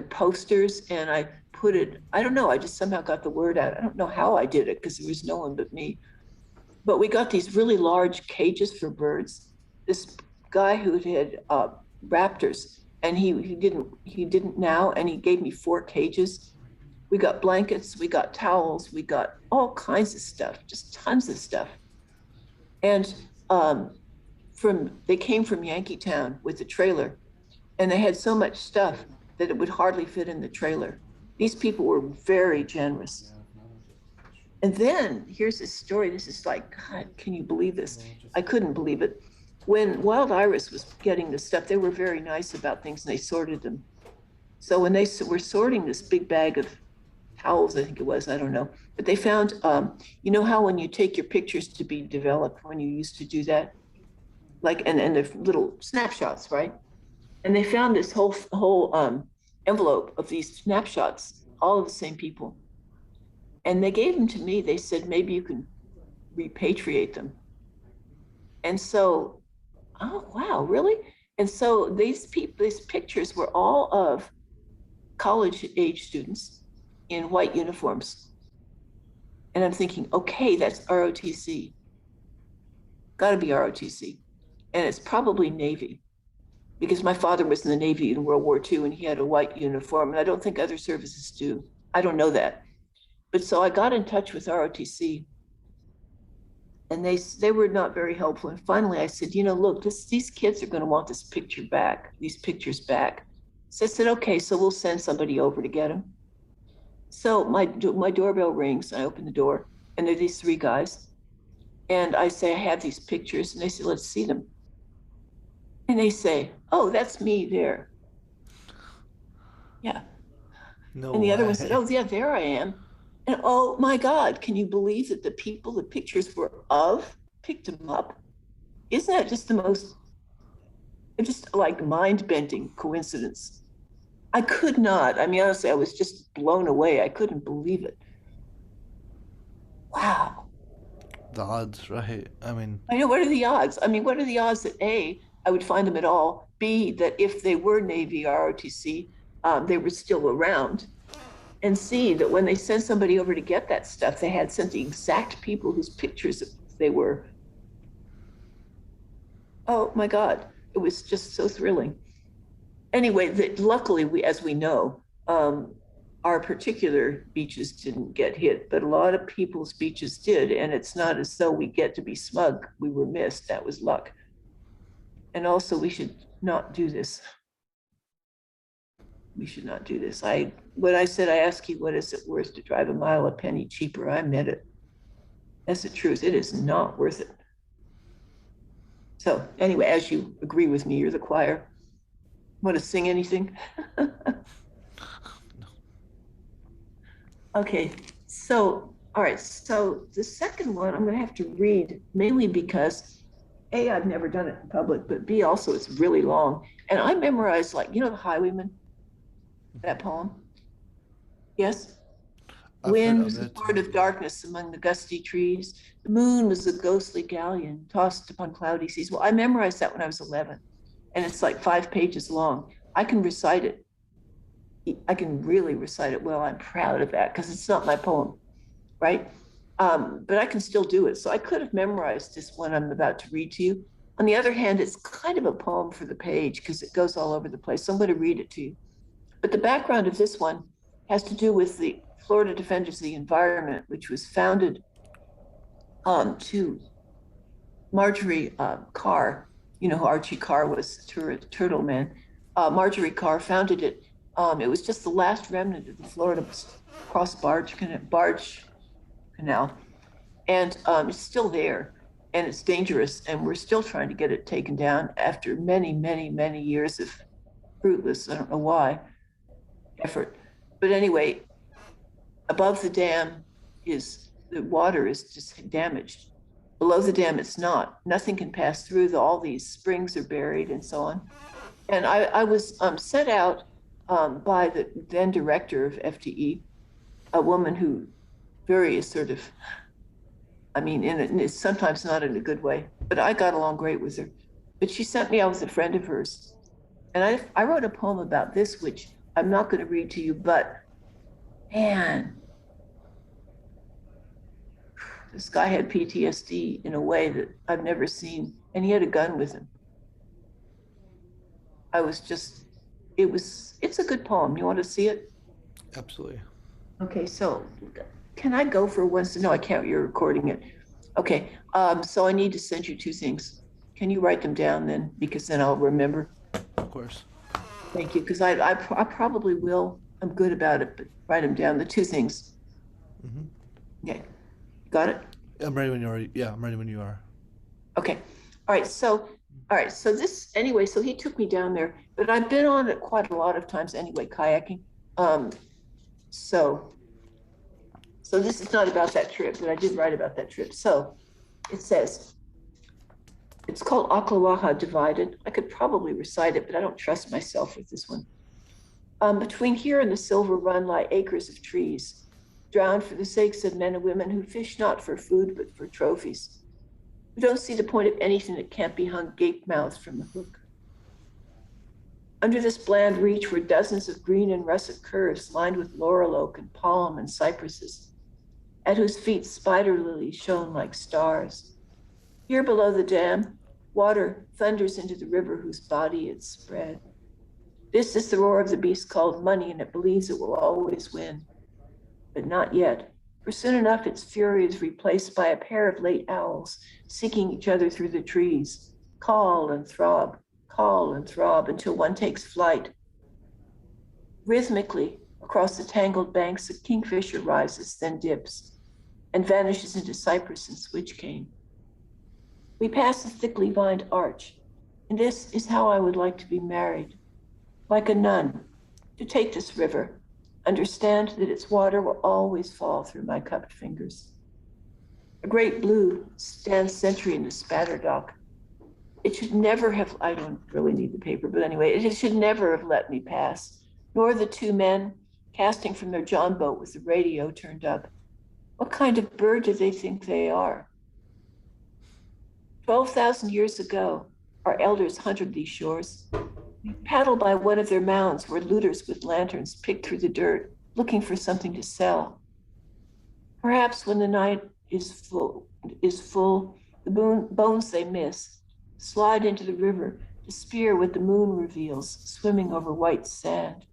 posters and I put it, I don't know, I just somehow got the word out. I don't know how I did it because there was no one but me. But we got these really large cages for birds. This guy who had raptors, and he didn't now, and he gave me 4 cages. We got blankets, we got towels, we got all kinds of stuff, just tons of stuff. And they came from Yankeetown with a trailer, and they had so much stuff that it would hardly fit in the trailer. These people were very generous. And then here's this story. This is like, God, can you believe this? I couldn't believe it. When Wild Iris was getting the stuff, they were very nice about things and they sorted them. So when they were sorting this big bag of towels, I think it was, I don't know. But they found, you know how when you take your pictures to be developed, when you used to do that? Like, and the little snapshots, right? And they found this whole envelope of these snapshots all of the same people. And they gave them to me. They said, maybe you can repatriate them. And so, oh, wow, really? And so these pictures were all of college age students in white uniforms. And I'm thinking, okay, that's ROTC. Got to be ROTC. And it's probably Navy, because my father was in the Navy in World War II and he had a white uniform. And I don't think other services do. I don't know that. But so I got in touch with ROTC and they were not very helpful. And finally I said, look, these kids are going to want these pictures back. So I said, okay, so we'll send somebody over to get them. So my doorbell rings. I open the door and there are these three guys. And I say, I have these pictures. And they say, let's see them. And they say, oh, that's me there. Yeah. No and the way. other one said, oh, yeah, there I am. And oh my God, can you believe that the people the pictures were of picked them up? Isn't that just just like mind-bending coincidence? I could not. I mean, honestly, I was just blown away. I couldn't believe it. Wow. The odds, right? I mean, I know, what are the odds? I mean, what are the odds that A, I would find them at all, B, that if they were Navy or ROTC, they were still around, and C, that when they sent somebody over to get that stuff, they had sent the exact people whose pictures they were. Oh my God, it was just so thrilling. Anyway, luckily, as we know, our particular beaches didn't get hit, but a lot of people's beaches did. And it's not as though we get to be smug. We were missed. That was luck. And also, we should not do this. We should not do this. When I said, I ask you, what is it worth to drive a mile a penny cheaper? I meant it. That's the truth. It is not worth it. So anyway, as you agree with me, you're the choir. Want to sing anything? Okay, so, all right, so the second one I'm going to have to read, mainly because A, I've never done it in public, but B, also it's really long. And I memorized, like, The Highwayman, that poem? Yes? Wind was a part of darkness among the gusty trees. The moon was a ghostly galleon tossed upon cloudy seas. Well, I memorized that when I was 11, and it's like 5 pages long. I can recite it. I can really recite it well. I'm proud of that because it's not my poem, right? But I can still do it. So I could have memorized this one I'm about to read to you. On the other hand, it's kind of a poem for the page because it goes all over the place. So I'm going to read it to you. But the background of this one has to do with the Florida Defenders of the Environment, which was founded to Marjorie Carr, who Archie Carr was, Turtle Man. Marjorie Carr founded it. It was just the last remnant of the Florida cross barge canal. And it's still there, and it's dangerous, and we're still trying to get it taken down after many, many, many years of fruitless, I don't know why, effort. But anyway, above the dam the water is just damaged. Below the dam, it's not. Nothing can pass through. All these springs are buried and so on. And I was sent out by the then director of FDE, a woman who very assertive. I mean, it's sometimes not in a good way, but I got along great with her. But she sent me out with a friend of hers. And I wrote a poem about this, which I'm not going to read to you, but man, this guy had PTSD in a way that I've never seen, and he had a gun with him. It's a good poem. You want to see it? absolutely. Okay, so can I go for once? No, I can't. You're recording it. Okay, so I need to send you 2 things. Can you write them down then? Because then I'll remember. Of course. Thank you, because I probably will. I'm good about it, but write them down. The 2 things. Mm-hmm. Okay, got it? I'm ready when you are. Yeah, I'm ready when you are. Okay. All right, so so he took me down there, but I've been on it quite a lot of times anyway, kayaking. So this is not about that trip, but I did write about that trip. So it says, it's called Oklawaha Divided. I could probably recite it, but I don't trust myself with this one. Between here and the Silver Run lie acres of trees, drowned for the sakes of men and women who fish not for food, but for trophies, who don't see the point of anything that can't be hung gape-mouthed from a hook. Under this bland reach were dozens of green and russet curves lined with laurel oak and palm and cypresses, at whose feet spider lilies shone like stars. Here below the dam, water thunders into the river whose body it spread. This is the roar of the beast called money, and it believes it will always win. But not yet, for soon enough its fury is replaced by a pair of late owls seeking each other through the trees, call and throb, until one takes flight. Rhythmically, across the tangled banks, a kingfisher rises, then dips, and vanishes into cypress and switch cane. We pass a thickly vined arch, and this is how I would like to be married, like a nun, to take this river, understand that its water will always fall through my cupped fingers. A great blue stands sentry in the spatter dock. It should never have, I don't really need the paper, but anyway, it should never have let me pass, nor the two men casting from their John boat with the radio turned up. What kind of bird do they think they are? 12,000 years ago, our elders hunted these shores. We paddled by one of their mounds where looters with lanterns picked through the dirt, looking for something to sell. Perhaps when the night is full, the bones they miss slide into the river to spear what the moon reveals, swimming over white sand.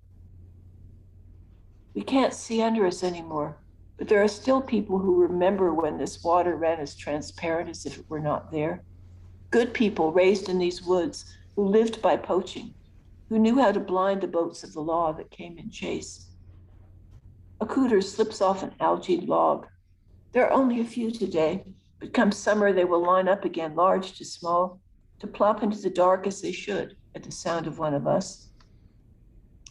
We can't see under us anymore, but there are still people who remember when this water ran as transparent as if it were not there. Good people raised in these woods who lived by poaching, who knew how to blind the boats of the law that came in chase. A cooter slips off an algae log. There are only a few today, but come summer they will line up again, large to small, to plop into the dark as they should at the sound of one of us.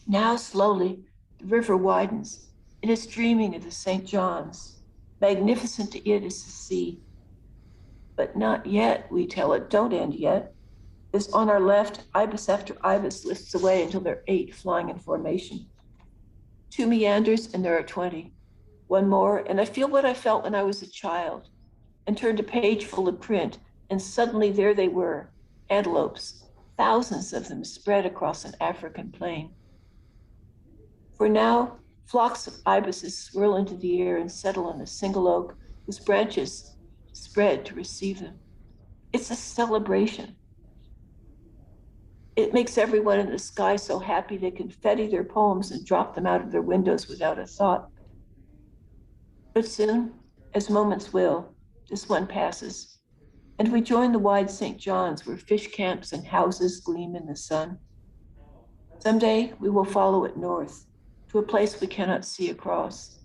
Now, slowly, the river widens. It is dreaming of the St. John's. Magnificent to it is the sea. But not yet, we tell it, don't end yet. As on our left, ibis after ibis lifts away until there are 8 flying in formation. 2 meanders, and there are 20. One more, and I feel what I felt when I was a child, and turned a page full of print, and suddenly there they were, antelopes, thousands of them spread across an African plain. For now, flocks of ibises swirl into the air and settle on a single oak whose branches spread to receive them. It's a celebration. It makes everyone in the sky so happy they confetti their poems and drop them out of their windows without a thought. But soon, as moments will, this one passes, and we join the wide St. John's where fish camps and houses gleam in the sun. Someday we will follow it north to a place we cannot see across,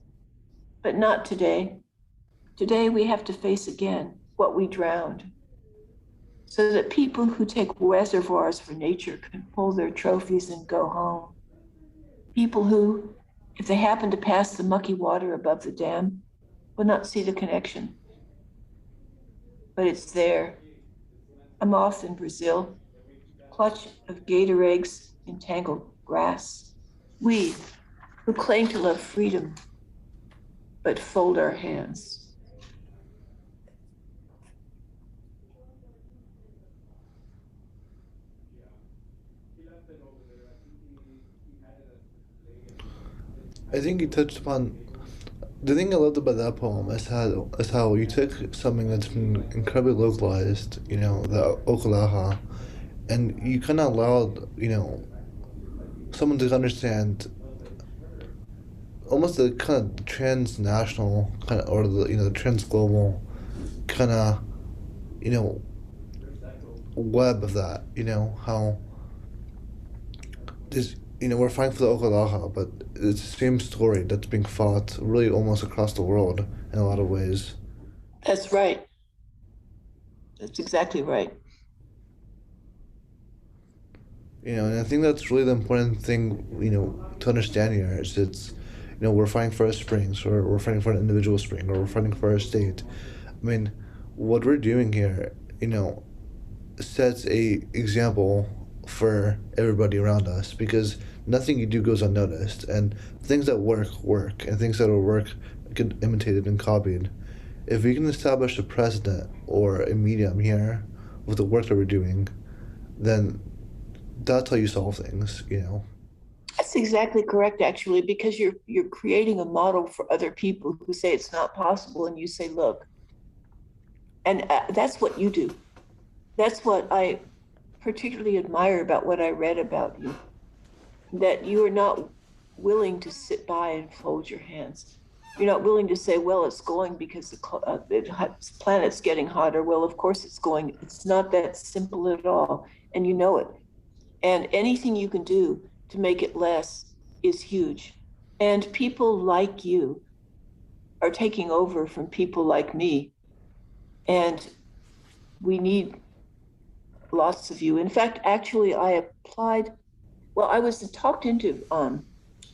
but not today. Today we have to face again what we drowned, so that people who take reservoirs for nature can pull their trophies and go home. People who, if they happen to pass the mucky water above the dam, will not see the connection. But it's there. A moth in Brazil, clutch of gator eggs in tangled grass. We, who claim to love freedom, but fold our hands. I think you touched upon the thing I loved about that poem is how you took something that's been incredibly localized, the Okalaha, and you kind of allowed, someone to understand almost the kind of transnational kind of, or the transglobal kind of, web of that, how this, we're fighting for the Okalaha, but it's the same story that's being fought really almost across the world in a lot of ways. That's right. That's exactly right. And I think that's really the important thing, to understand here is it's, we're fighting for our springs, or we're fighting for an individual spring, or we're fighting for our state. I mean, what we're doing here, sets a example for everybody around us, because nothing you do goes unnoticed, and things that work, and things that will work get imitated and copied. If we can establish a precedent or a medium here with the work that we're doing, then that's how you solve things. That's exactly correct, actually, because you're creating a model for other people who say it's not possible, and you say, look, and that's what you do. That's what I particularly admire about what I read about you, that you are not willing to sit by and fold your hands. You're not willing to say, well, it's going because the planet's getting hotter. Well, of course it's going. It's not that simple at all. And you know it. And anything you can do to make it less is huge. And people like you are taking over from people like me. And we need lots of you. In fact, actually, I applied. Well, I was talked into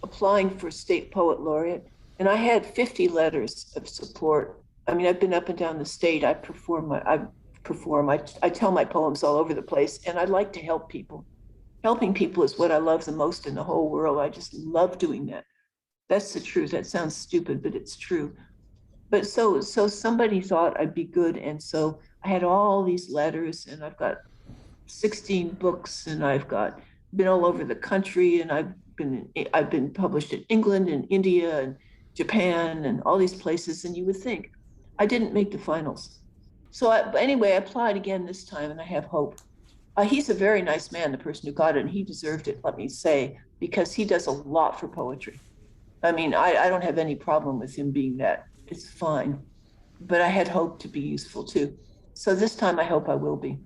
applying for state poet laureate, and I had 50 letters of support. I mean, I've been up and down the state. I tell my poems all over the place, and I like to help people. Helping people is what I love the most in the whole world. I just love doing that. That's the truth. That sounds stupid, but it's true. But so somebody thought I'd be good, and so I had all these letters, and I've got 16 books, and I've got been all over the country, and I've been published in England and India and Japan and all these places. And you would think I didn't make the finals. Anyway, I applied again this time, and I have hope. He's a very nice man, the person who got it, and he deserved it, let me say, because he does a lot for poetry. I mean, I don't have any problem with him being that. It's fine. But I had hoped to be useful too. So this time I hope I will be.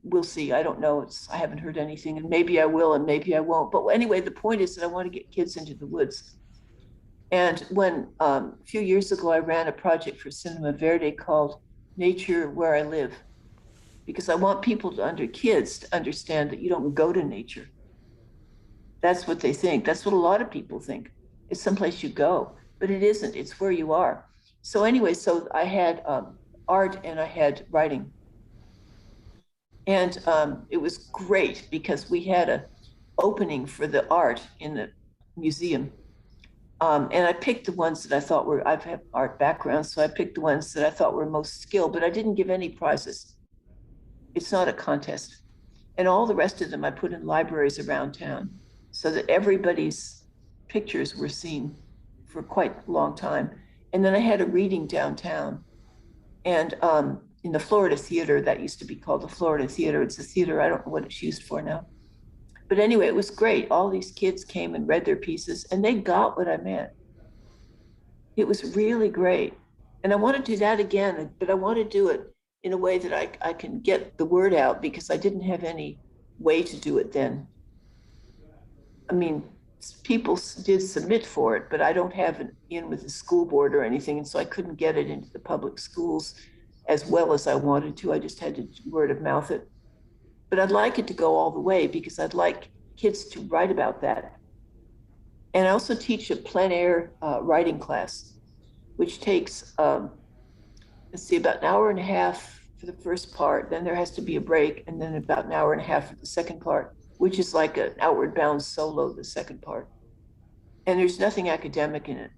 We'll see. I don't know. I haven't heard anything, and maybe I will, and maybe I won't. But anyway, the point is that I want to get kids into the woods. And when a few years ago, I ran a project for Cinema Verde called Nature Where I Live, because I want kids to understand that you don't go to nature. That's what they think. That's what a lot of people think. It's someplace you go, but it isn't. It's where you are. So anyway, so I had art and I had writing. And it was great because we had an opening for the art in the museum. And I picked the ones that I thought I've had art background, so I picked the ones that I thought were most skilled, but I didn't give any prizes. It's not a contest. And all the rest of them I put in libraries around town so that everybody's pictures were seen for quite a long time. And then I had a reading downtown. And in the Florida Theater, that used to be called the Florida Theater. It's a theater, I don't know what it's used for now. But anyway, it was great. All these kids came and read their pieces, and they got what I meant. It was really great. And I want to do that again, but I want to do it in a way that I can get the word out, because I didn't have any way to do it then. I mean, people did submit for it, but I don't have an in with the school board or anything, and so I couldn't get it into the public schools as well as I wanted to. I just had to word of mouth it. But I'd like it to go all the way, because I'd like kids to write about that. And I also teach a plein air writing class, which takes, let's see, about an hour and a half for the first part. Then there has to be a break, and then about an hour and a half for the second part, which is like an outward bound solo, the second part. And there's nothing academic in it.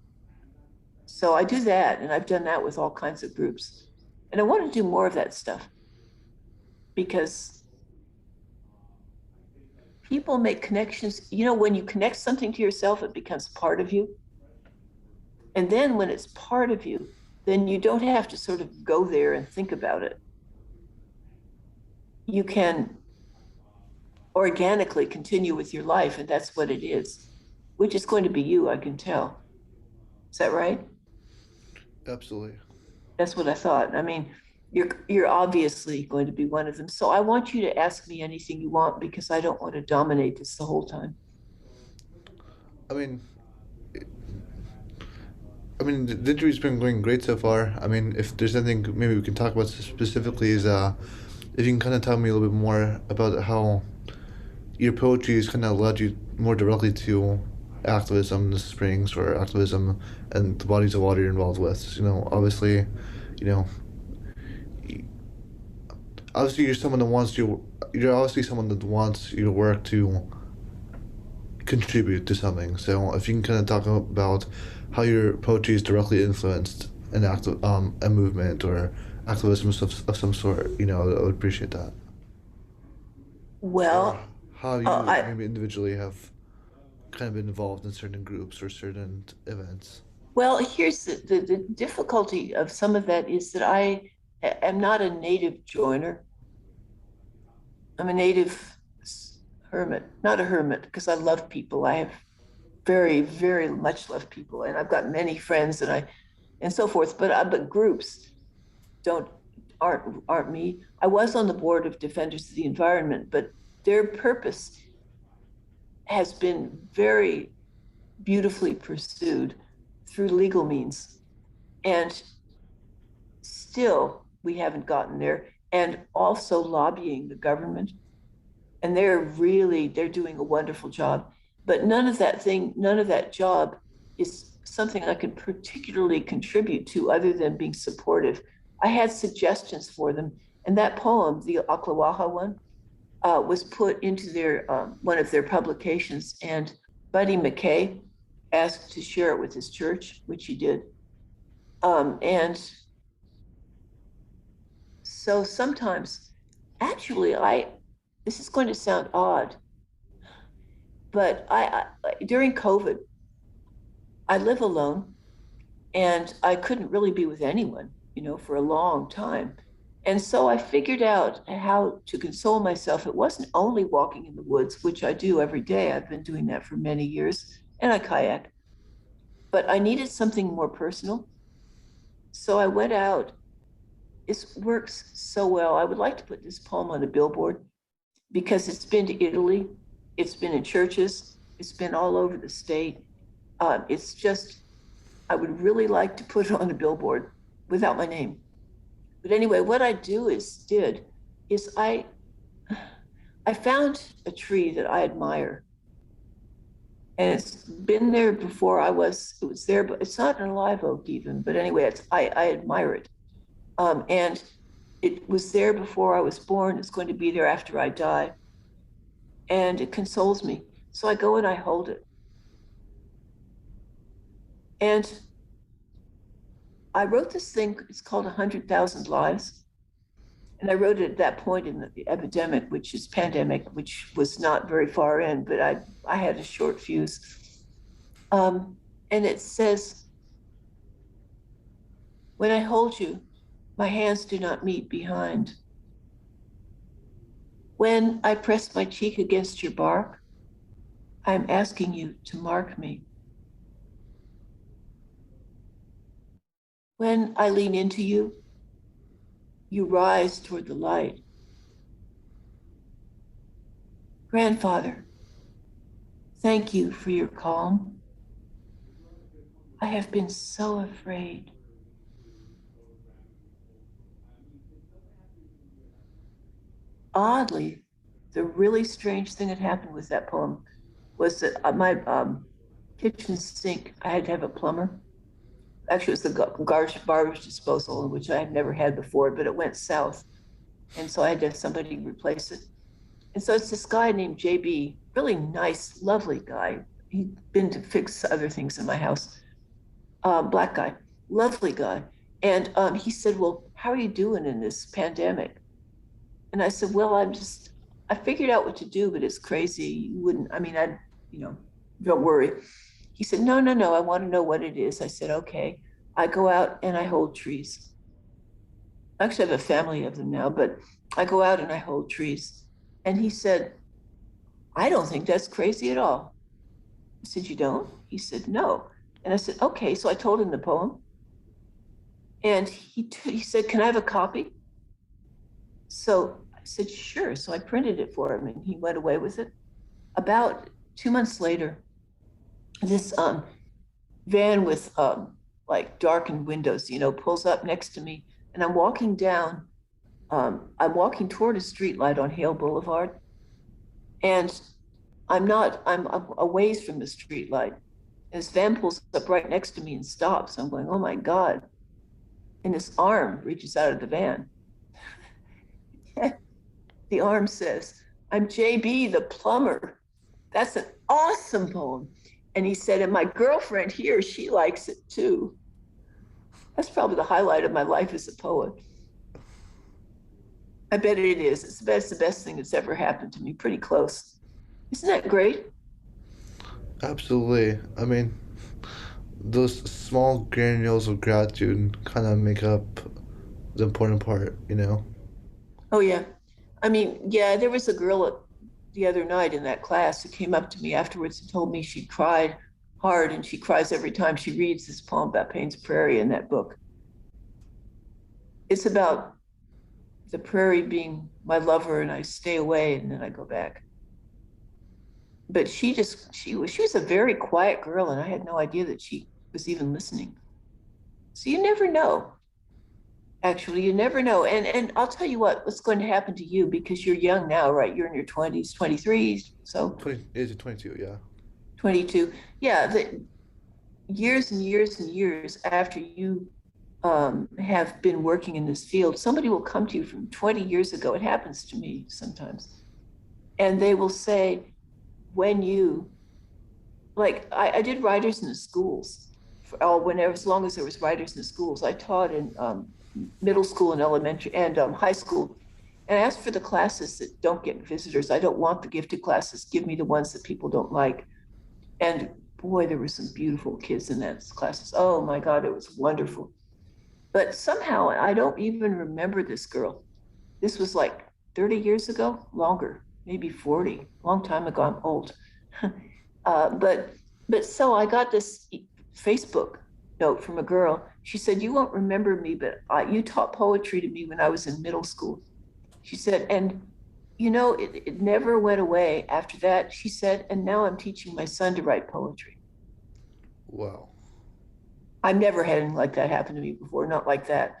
So I do that, and I've done that with all kinds of groups. And I want to do more of that stuff, because people make connections. You know, when you connect something to yourself, it becomes part of you. And then when it's part of you, then you don't have to sort of go there and think about it. You can organically continue with your life, and that's what it is, which is going to be you, I can tell. Is that right? Absolutely. That's what I thought. I mean, you're obviously going to be one of them. So I want you to ask me anything you want, because I don't want to dominate this the whole time. I mean, the interview's been going great so far. I mean, if there's anything maybe we can talk about specifically is if you can kind of tell me a little bit more about how your poetry has kind of led you more directly to activism in the Springs, or activism and the bodies of water you're involved with. Obviously, you know, obviously you're obviously someone that wants your work to contribute to something. So if you can kind of talk about how your poetry is directly influenced an a movement or activism of some sort, I would appreciate that. Or Well, how you I maybe individually have kind of been involved in certain groups or certain events. well, here's the difficulty of some of that is that I am not a native joiner. I'm a native hermit, not a hermit, because I love people. I have very, very much love people, and I've got many friends, and so forth. But groups don't aren't me. I was on the board of Defenders of the Environment, but their purpose has been very beautifully pursued through legal means, and still we haven't gotten there. And also lobbying the government, and they're doing a wonderful job. But none of that job is something I can particularly contribute to other than being supportive. I had suggestions for them, and that poem, the Aklawaha one, was put into their one of their publications, and Buddy McKay asked to share it with his church, which he did. And so sometimes, actually, this is going to sound odd, but during COVID, I live alone and I couldn't really be with anyone, for a long time. And so I figured out how to console myself. It wasn't only walking in the woods, which I do every day. I've been doing that for many years, and I kayak, but I needed something more personal. So I went out. It works so well. I would like to put this poem on a billboard because it's been to Italy, it's been in churches, it's been all over the state. It's just, I would really like to put it on a billboard without my name. But anyway, what did is I found a tree that I admire, and it's been there before it was there, but it's not an live oak even. But anyway, I admire it, and it was there before I was born. It's going to be there after I die, and it consoles me. So I go and I hold it, and I wrote this thing. It's called 100,000 Lives. And I wrote it at that point in the epidemic, which is pandemic, which was not very far in, but I had a short fuse. And it says, when I hold you, my hands do not meet behind. When I press my cheek against your bark, I'm asking you to mark me. When I lean into you, you rise toward the light. Grandfather, thank you for your calm. I have been so afraid. Oddly, the really strange thing that happened with that poem was that my kitchen sink, I had to have a plumber. Actually, it was the garbage disposal, which I had never had before, but it went south. And so I had to have somebody replace it. And so it's this guy named JB, really nice, lovely guy. He'd been to fix other things in my house. Black guy, lovely guy. And he said, well, how are you doing in this pandemic? And I said, well, I figured out what to do, but it's crazy. You wouldn't, I mean, you know, don't worry. He said, no, no, no, I want to know what it is. I said, okay. I go out and I hold trees. I actually have a family of them now, but I go out and I hold trees. And he said, I don't think that's crazy at all. I said, you don't? He said, no. And I said, okay. So I told him the poem. And he said, can I have a copy? So I said, sure. So I printed it for him and he went away with it. About 2 months later, this van with like darkened windows, pulls up next to me. And I'm walking down, I'm walking toward a street light on Hale Boulevard. And I'm a ways from the street light. And this van pulls up right next to me and stops. I'm going, oh my God. And this arm reaches out of the van. The arm says, I'm JB, the plumber. awesome poem. And he said, and my girlfriend here, she likes it too. That's probably the highlight of my life as a poet. I bet it is. It's the best thing that's ever happened to me. Pretty close. Isn't that great? Absolutely. I mean, those small granules of gratitude kind of make up the important part, you know? Oh, yeah. I mean, yeah, there was a girl the other night in that class who came up to me afterwards and told me she cried hard, and she cries every time she reads this poem about Payne's Prairie in that book. It's about the prairie being my lover, and I stay away and then I go back. But she was a very quiet girl, and I had no idea that she was even listening. So you never know. Actually, you never know. And I'll tell you what's going to happen to you, because you're young now, right? You're in your 20s, 23, so 20, age of 22, yeah. 22. Yeah, the years and years and years after you have been working in this field, somebody will come to you from 20 years ago. It happens to me sometimes. And they will say, when you, like, I did writers in the schools for, whenever, as long as there was writers in the schools. I taught in middle school and elementary and high school. And I asked for the classes that don't get visitors. I don't want the gifted classes. Give me the ones that people don't like. And boy, there were some beautiful kids in those classes. Oh my God, it was wonderful. But somehow I don't even remember this girl. This was like 30 years ago, longer, maybe 40, long time ago. I'm old. But so I got this Facebook note from a girl. She said, "You won't remember me, but you taught poetry to me when I was in middle school." She said, and it never went away after that. She said, and now I'm teaching my son to write poetry. Wow. I've never had anything like that happen to me before, not like that.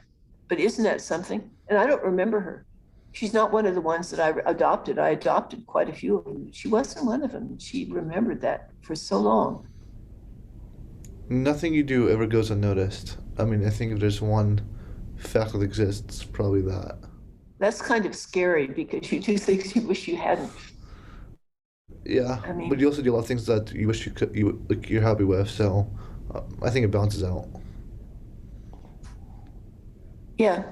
But isn't that something? And I don't remember her. She's not one of the ones that I adopted. I adopted quite a few of them. She wasn't one of them. She remembered that for so long. Nothing you do ever goes unnoticed. I mean, I think if there's one fact that exists, probably that. That's kind of scary, because you do things you wish you hadn't. Yeah, I but you mean, also do a lot of things that you wish like, you're happy with, so I think it balances out. yeah,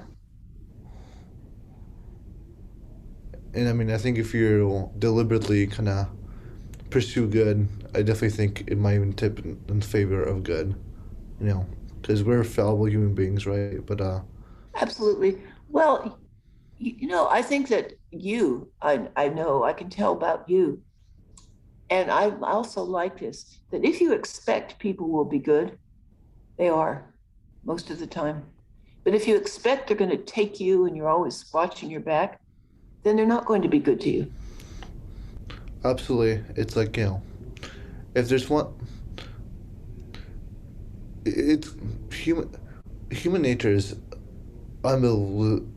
And I mean, I think if you deliberately kind of pursue good, I definitely think it might even tip in favor of good, you know, because we're fallible human beings, right? But absolutely. Well, I think that I know, I can tell about you. And I also like this, that if you expect people will be good, they are most of the time. But if you expect they're going to take you and you're always watching your back, then they're not going to be good to you. absolutely, it's like, if there's one, it's human. Human nature is unbelievably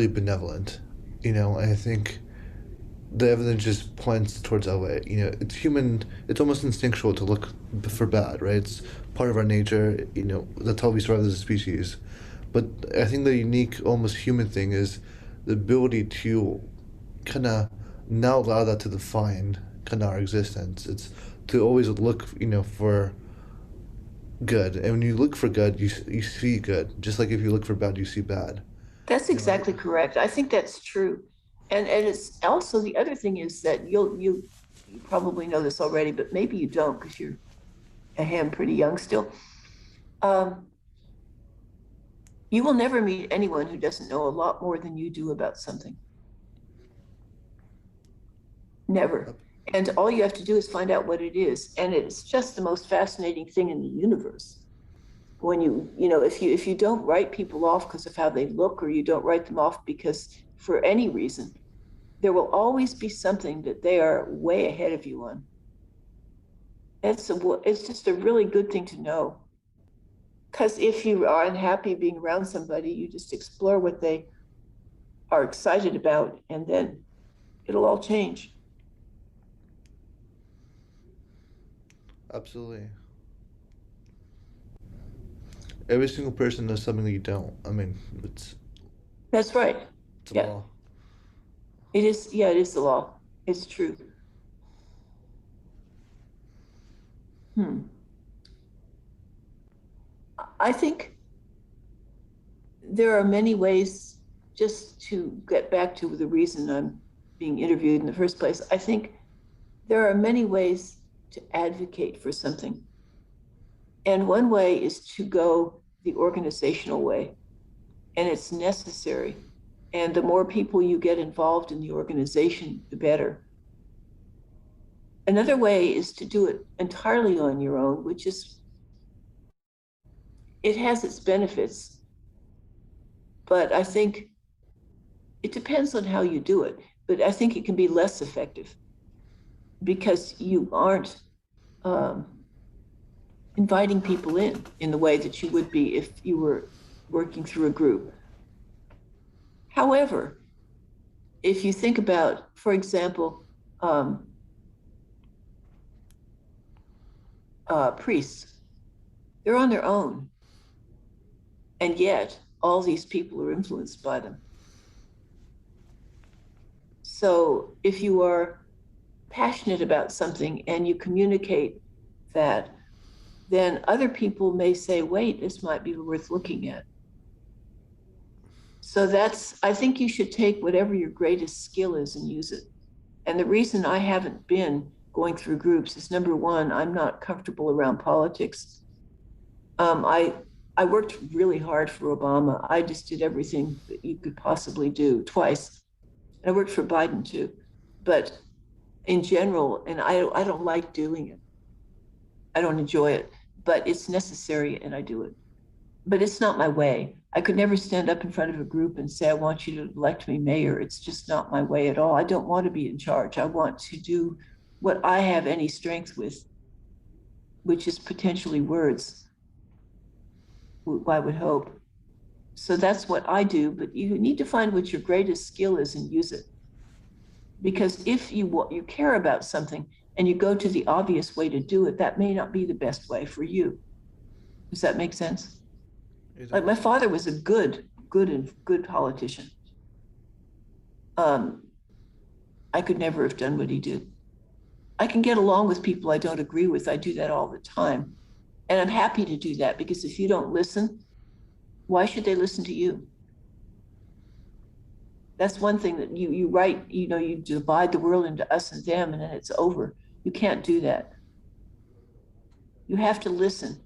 benevolent, and I think the evidence just points towards that way. It's human. It's almost instinctual to look for bad, right? It's part of our nature. That's how we survive as a species. But I think the unique, almost human thing is the ability to kind of now allow that to define kind of our existence. It's to always look, for good, and when you look for good, you see good. Just like if you look for bad, you see bad. That's You know, exactly correct. I think that's true. And it's also, the other thing is that you probably know this already, but maybe you don't, because you're pretty young still. Um, you will never meet anyone who doesn't know a lot more than you do about something. Never. And all you have to do is find out what it is. And it's just the most fascinating thing in the universe. When if you don't write people off because of how they look, or you don't write them off because for any reason, there will always be something that they are way ahead of you on. It's just a really good thing to know. Because if you are unhappy being around somebody, you just explore what they are excited about, and then it'll all change. absolutely. Every single person does something that you don't. I mean, That's right. it's a Yeah, law. it is. Yeah, it is the law. It's true. Hmm. I think there are many ways, just to get back to the reason I'm being interviewed in the first place. I think there are many ways to advocate for something. And one way is to go the organizational way, and it's necessary. And the more people you get involved in the organization, the better. Another way is to do it entirely on your own, which is, it has its benefits, but I think it depends on how you do it. But I think it can be less effective because you aren't um, inviting people in the way that you would be if you were working through a group. However, if you think about, for example, priests, they're on their own, and yet all these people are influenced by them. So if you are passionate about something and you communicate that, then other people may say, wait, this might be worth looking at. So I think you should take whatever your greatest skill is and use it. And the reason I haven't been going through groups is, number one, I'm not comfortable around politics. I worked really hard for Obama. I just did everything that you could possibly do twice. And I worked for Biden too. But in general, and I don't like doing it. I don't enjoy it, but it's necessary and I do it. But it's not my way. I could never stand up in front of a group and say, I want you to elect me mayor. It's just not my way at all. I don't want to be in charge. I want to do what I have any strength with, which is potentially words, I would hope. So that's what I do, but you need to find what your greatest skill is and use it. Because if you care about something and you go to the obvious way to do it, that may not be the best way for you. Does that make sense? Like, my father was a good politician. I could never have done what he did. I can get along with people I don't agree with. I do that all the time. And I'm happy to do that, because if you don't listen, why should they listen to you? That's one thing that you write, you divide the world into us and them, and then it's over. You can't do that. You have to listen.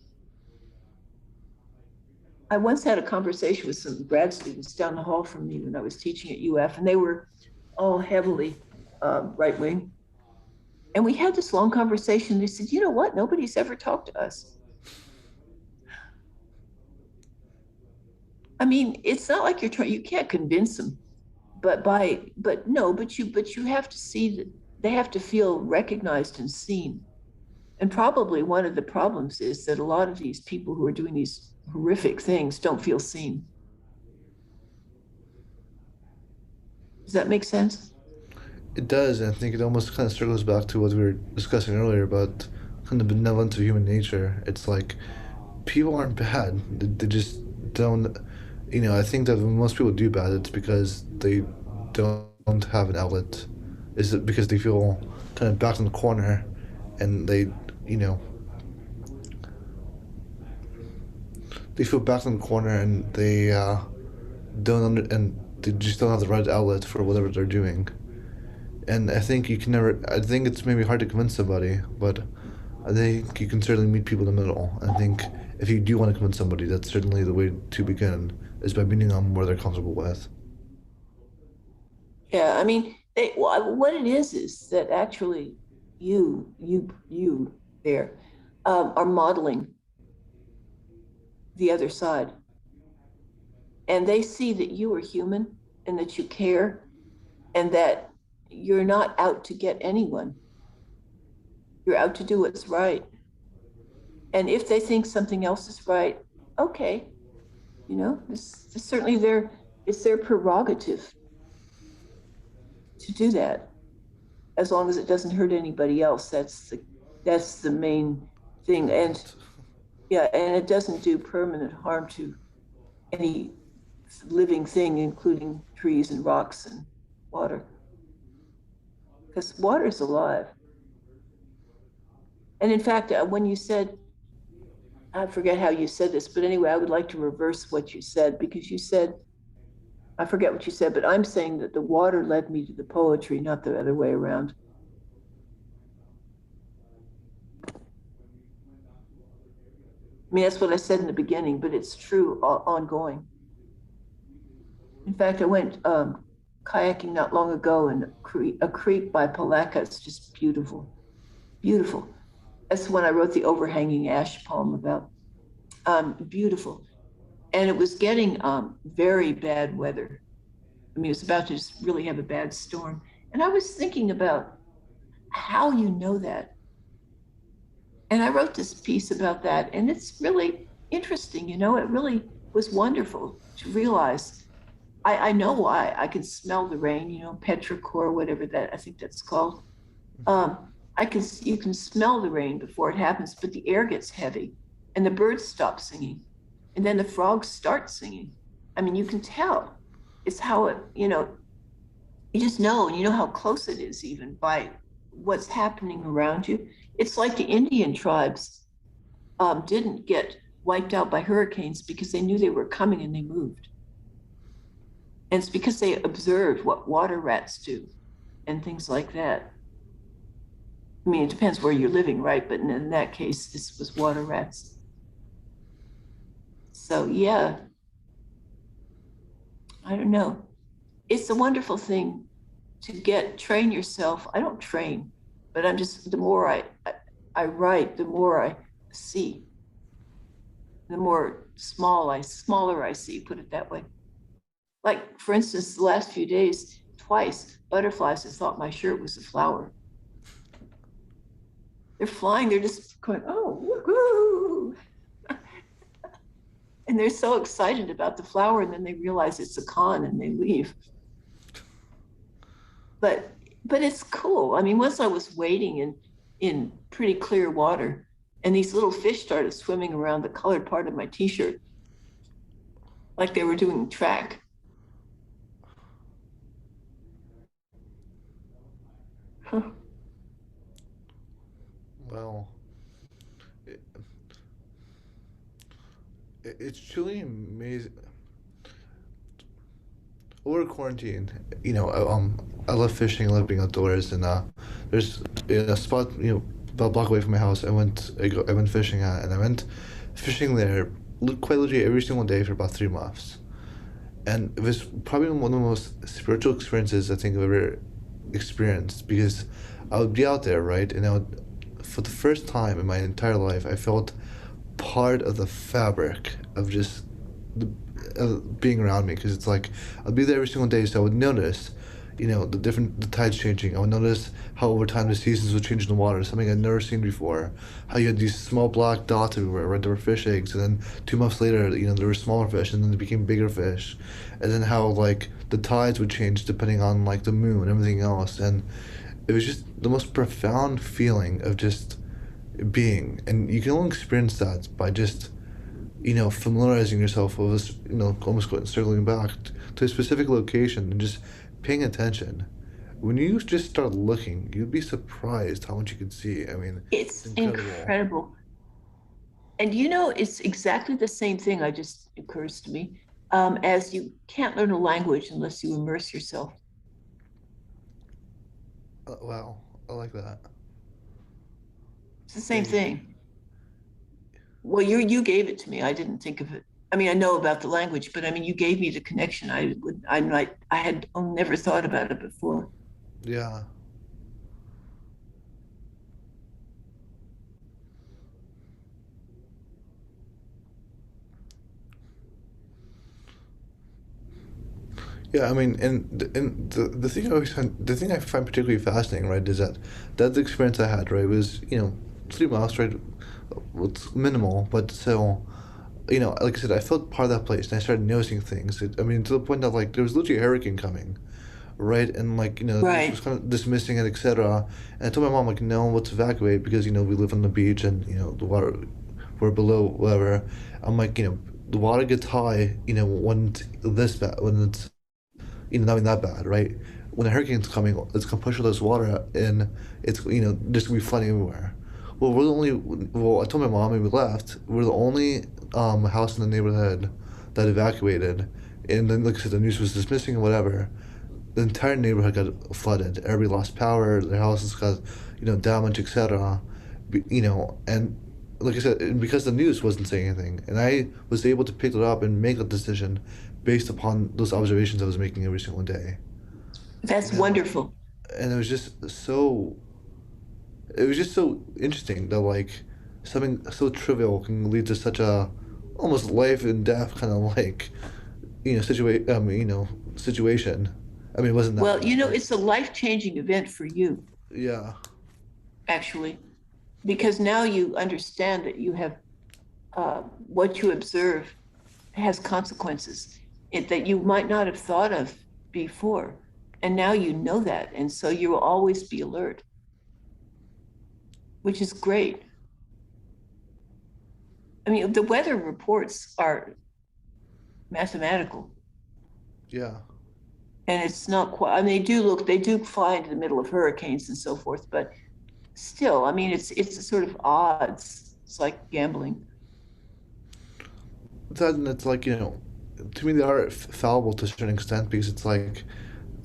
I once had a conversation with some grad students down the hall from me when I was teaching at UF, and they were all heavily right wing. And we had this long conversation. They said, you know what? Nobody's ever talked to us. I mean, it's not like you can't convince them, but you have to see that they have to feel recognized and seen. And probably one of the problems is that a lot of these people who are doing these horrific things don't feel seen. Does that make sense? It does, and I think it almost kind of circles back to what we were discussing earlier about kind of benevolence of human nature. It's like people aren't bad; they just don't. I think that when most people do bad, it's because they don't have an outlet. Is it because they feel kind of backed in the corner, and you know, they feel backed in the corner, and they and they just don't have the right outlet for whatever they're doing. And I think you can never. I think it's maybe hard to convince somebody, but I think you can certainly meet people in the middle. I think if you do want to convince somebody, that's certainly the way to begin, is by meeting them where they're comfortable with. Yeah, I mean, what it is that actually you there are modeling the other side, and they see that you are human and that you care, and that you're not out to get anyone. You're out to do what's right. And if they think something else is right, okay, this certainly it's their prerogative to do that, as long as it doesn't hurt anybody else. That's the main thing. And yeah, and it doesn't do permanent harm to any living thing, including trees and rocks and water, because water is alive. And in fact, when you said, I forget how you said this, but anyway, I would like to reverse what you said because you said, I forget what you said, but I'm saying that the water led me to the poetry, not the other way around. I mean, that's what I said in the beginning, but it's true ongoing. In fact, I went kayaking not long ago in a creek by Palaka. It's just beautiful, beautiful. That's when I wrote the overhanging ash poem about beautiful. And it was getting very bad weather. I mean, it was about to just really have a bad storm. And I was thinking about how you know that. And I wrote this piece about that. And it's really interesting. You know, it really was wonderful to realize. I know why. I can smell the rain, you know, petrichor, whatever that, I think that's called. You can smell the rain before it happens, but the air gets heavy and the birds stop singing. And then the frogs start singing. I mean, you can tell. It's how it, you know, you just know, and you know how close it is even by what's happening around you. It's like the Indian tribes didn't get wiped out by hurricanes because they knew they were coming and they moved. And it's because they observed what water rats do and things like that. I mean, it depends where you're living, right? But in that case, this was water rats. So yeah, I don't know. It's a wonderful thing to train yourself. I don't train, but I'm just, the more I write, the more I see, the more smaller I see, put it that way. Like, for instance, the last few days, twice, butterflies have thought my shirt was a flower. They're flying, they're just going, oh, woohoo. And they're so excited about the flower, and then they realize it's a con and they leave. But it's cool. I mean, once I was wading in pretty clear water, and these little fish started swimming around the colored part of my t-shirt, like they were doing track. Well, it, it's truly amazing. Over quarantine, I love fishing. I love being outdoors, and there's a spot, about a block away from my house. I went fishing at, and I went fishing there quite literally every single day for about 3 months, and it was probably one of the most spiritual experiences I think I've ever experienced because I would be out there, right, and for the first time in my entire life, I felt part of the fabric of just the being around me because it's like I'd be there every single day, so I would notice, the tides changing. I would notice how over time the seasons would change in the water, something I'd never seen before. How you had these small black dots everywhere, right? There were fish eggs, and then 2 months later, there were smaller fish, and then they became bigger fish, and then how like the tides would change depending on like the moon and everything else, and it was just the most profound feeling of just being, and you can only experience that by just familiarizing yourself with this, almost circling back to a specific location and just paying attention. When you just start looking, you'd be surprised how much you can see. I mean, it's It's incredible. incredible. And it's exactly the same thing, I just occurs to me, as you can't learn a language unless you immerse yourself. Wow, I like that. It's the Yeah, same thing. Well, you gave it to me. I didn't think of it. I mean, I know about the language, but I mean, you gave me the connection. I had never thought about it before. yeah, yeah. I mean, and the thing the thing I find particularly fascinating, right, is that that's the experience I had, right, was 3 months, right, it's minimal, but still. Like I said, I felt part of that place, and I started noticing things. I mean, to the point that like there was literally a hurricane coming, right? And like she was Right. kind of dismissing it, etc. And I told my mom like, no, let's evacuate because we live on the beach and the water, we're below whatever. I'm like, the water gets high, when it's this bad, when it's not even that bad, right? When a hurricane's coming, it's gonna push all this water out, and it's just gonna be flooding everywhere. Well, we're the only. Well, I told my mom when we left, we're the only house in the neighborhood that evacuated, and then like I said, the news was dismissing and whatever. The entire neighborhood got flooded. Everybody lost power. Their houses got, damaged, etc. And like I said, and because the news wasn't saying anything, and I was able to pick it up and make a decision based upon those observations I was making every single day. That's You know, wonderful. and it was just so interesting that like something so trivial can lead to such a almost life and death kind of like situation. I mean, it wasn't that Well, bad, but it's a life-changing event for you, yeah, actually, because now you understand that you have what you observe has consequences that you might not have thought of before. And now you know that. And so you will always be alert, which is great. I mean, the weather reports are mathematical, yeah, and it's not quite, I mean, they do fly into the middle of hurricanes and so forth, but still, I mean, it's a sort of odds. It's like gambling. that and it's like to me they are fallible to a certain extent because it's like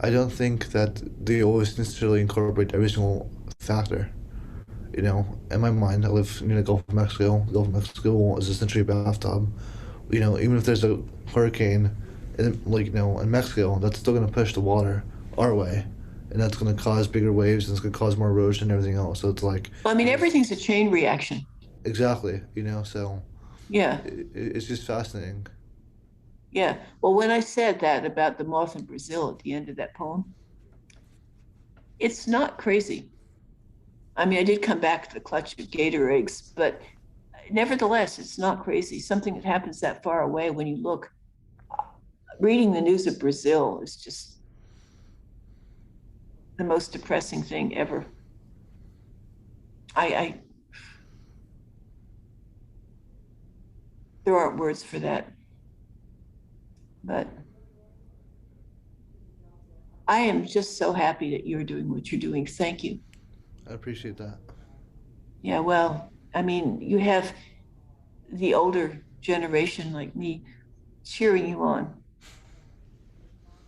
I don't think that they always necessarily incorporate every single factor. In my mind, I live near the Gulf of Mexico. The Gulf of Mexico is essentially a bathtub. Even if there's a hurricane, in Mexico, that's still gonna push the water our way, and that's gonna cause bigger waves and it's gonna cause more erosion and everything else. So it's like, I mean, everything's a chain reaction. exactly, so Yeah. it's just fascinating. Yeah. Well, when I said that about the moth in Brazil at the end of that poem, it's not crazy. I mean, I did come back to the clutch of gator eggs, but nevertheless, it's not crazy. Something that happens that far away when you look. Reading the news of Brazil is just the most depressing thing ever. I there aren't words for that, but I am just so happy that you're doing what you're doing. Thank you. I appreciate that. Yeah, well, I mean, you have the older generation like me cheering you on.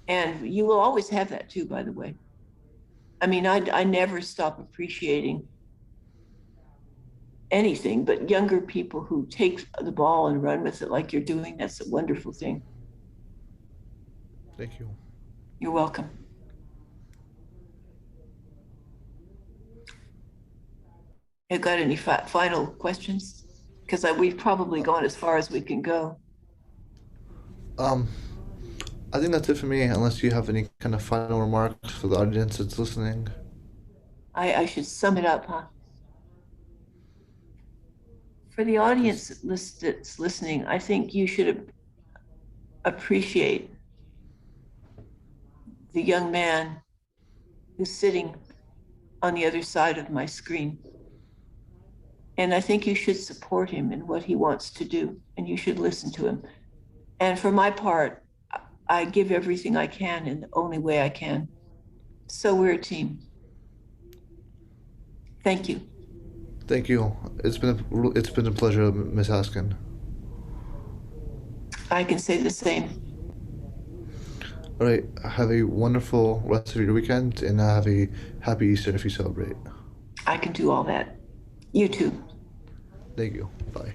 And you will always have that too, by the way. I mean, I never stop appreciating anything, but younger people who take the ball and run with it like you're doing, that's a wonderful thing. Thank you. You're welcome. Have got any final questions? Because we've probably gone as far as we can go. Um, I think that's it for me. Unless you have any kind of final remarks for the audience that's listening. I should sum it up, huh? For the Just audience that's listening, I think you should appreciate the young man who's sitting on the other side of my screen. And I think you should support him in what he wants to do, and you should listen to him. And for my part, I give everything I can in the only way I can. So we're a team. Thank you. thank you. It's been a pleasure, Miss Haskin. I can say the same. All right. Have a wonderful rest of your weekend, and have a happy Easter if you celebrate. I can do all that. You too. Thank you. Bye.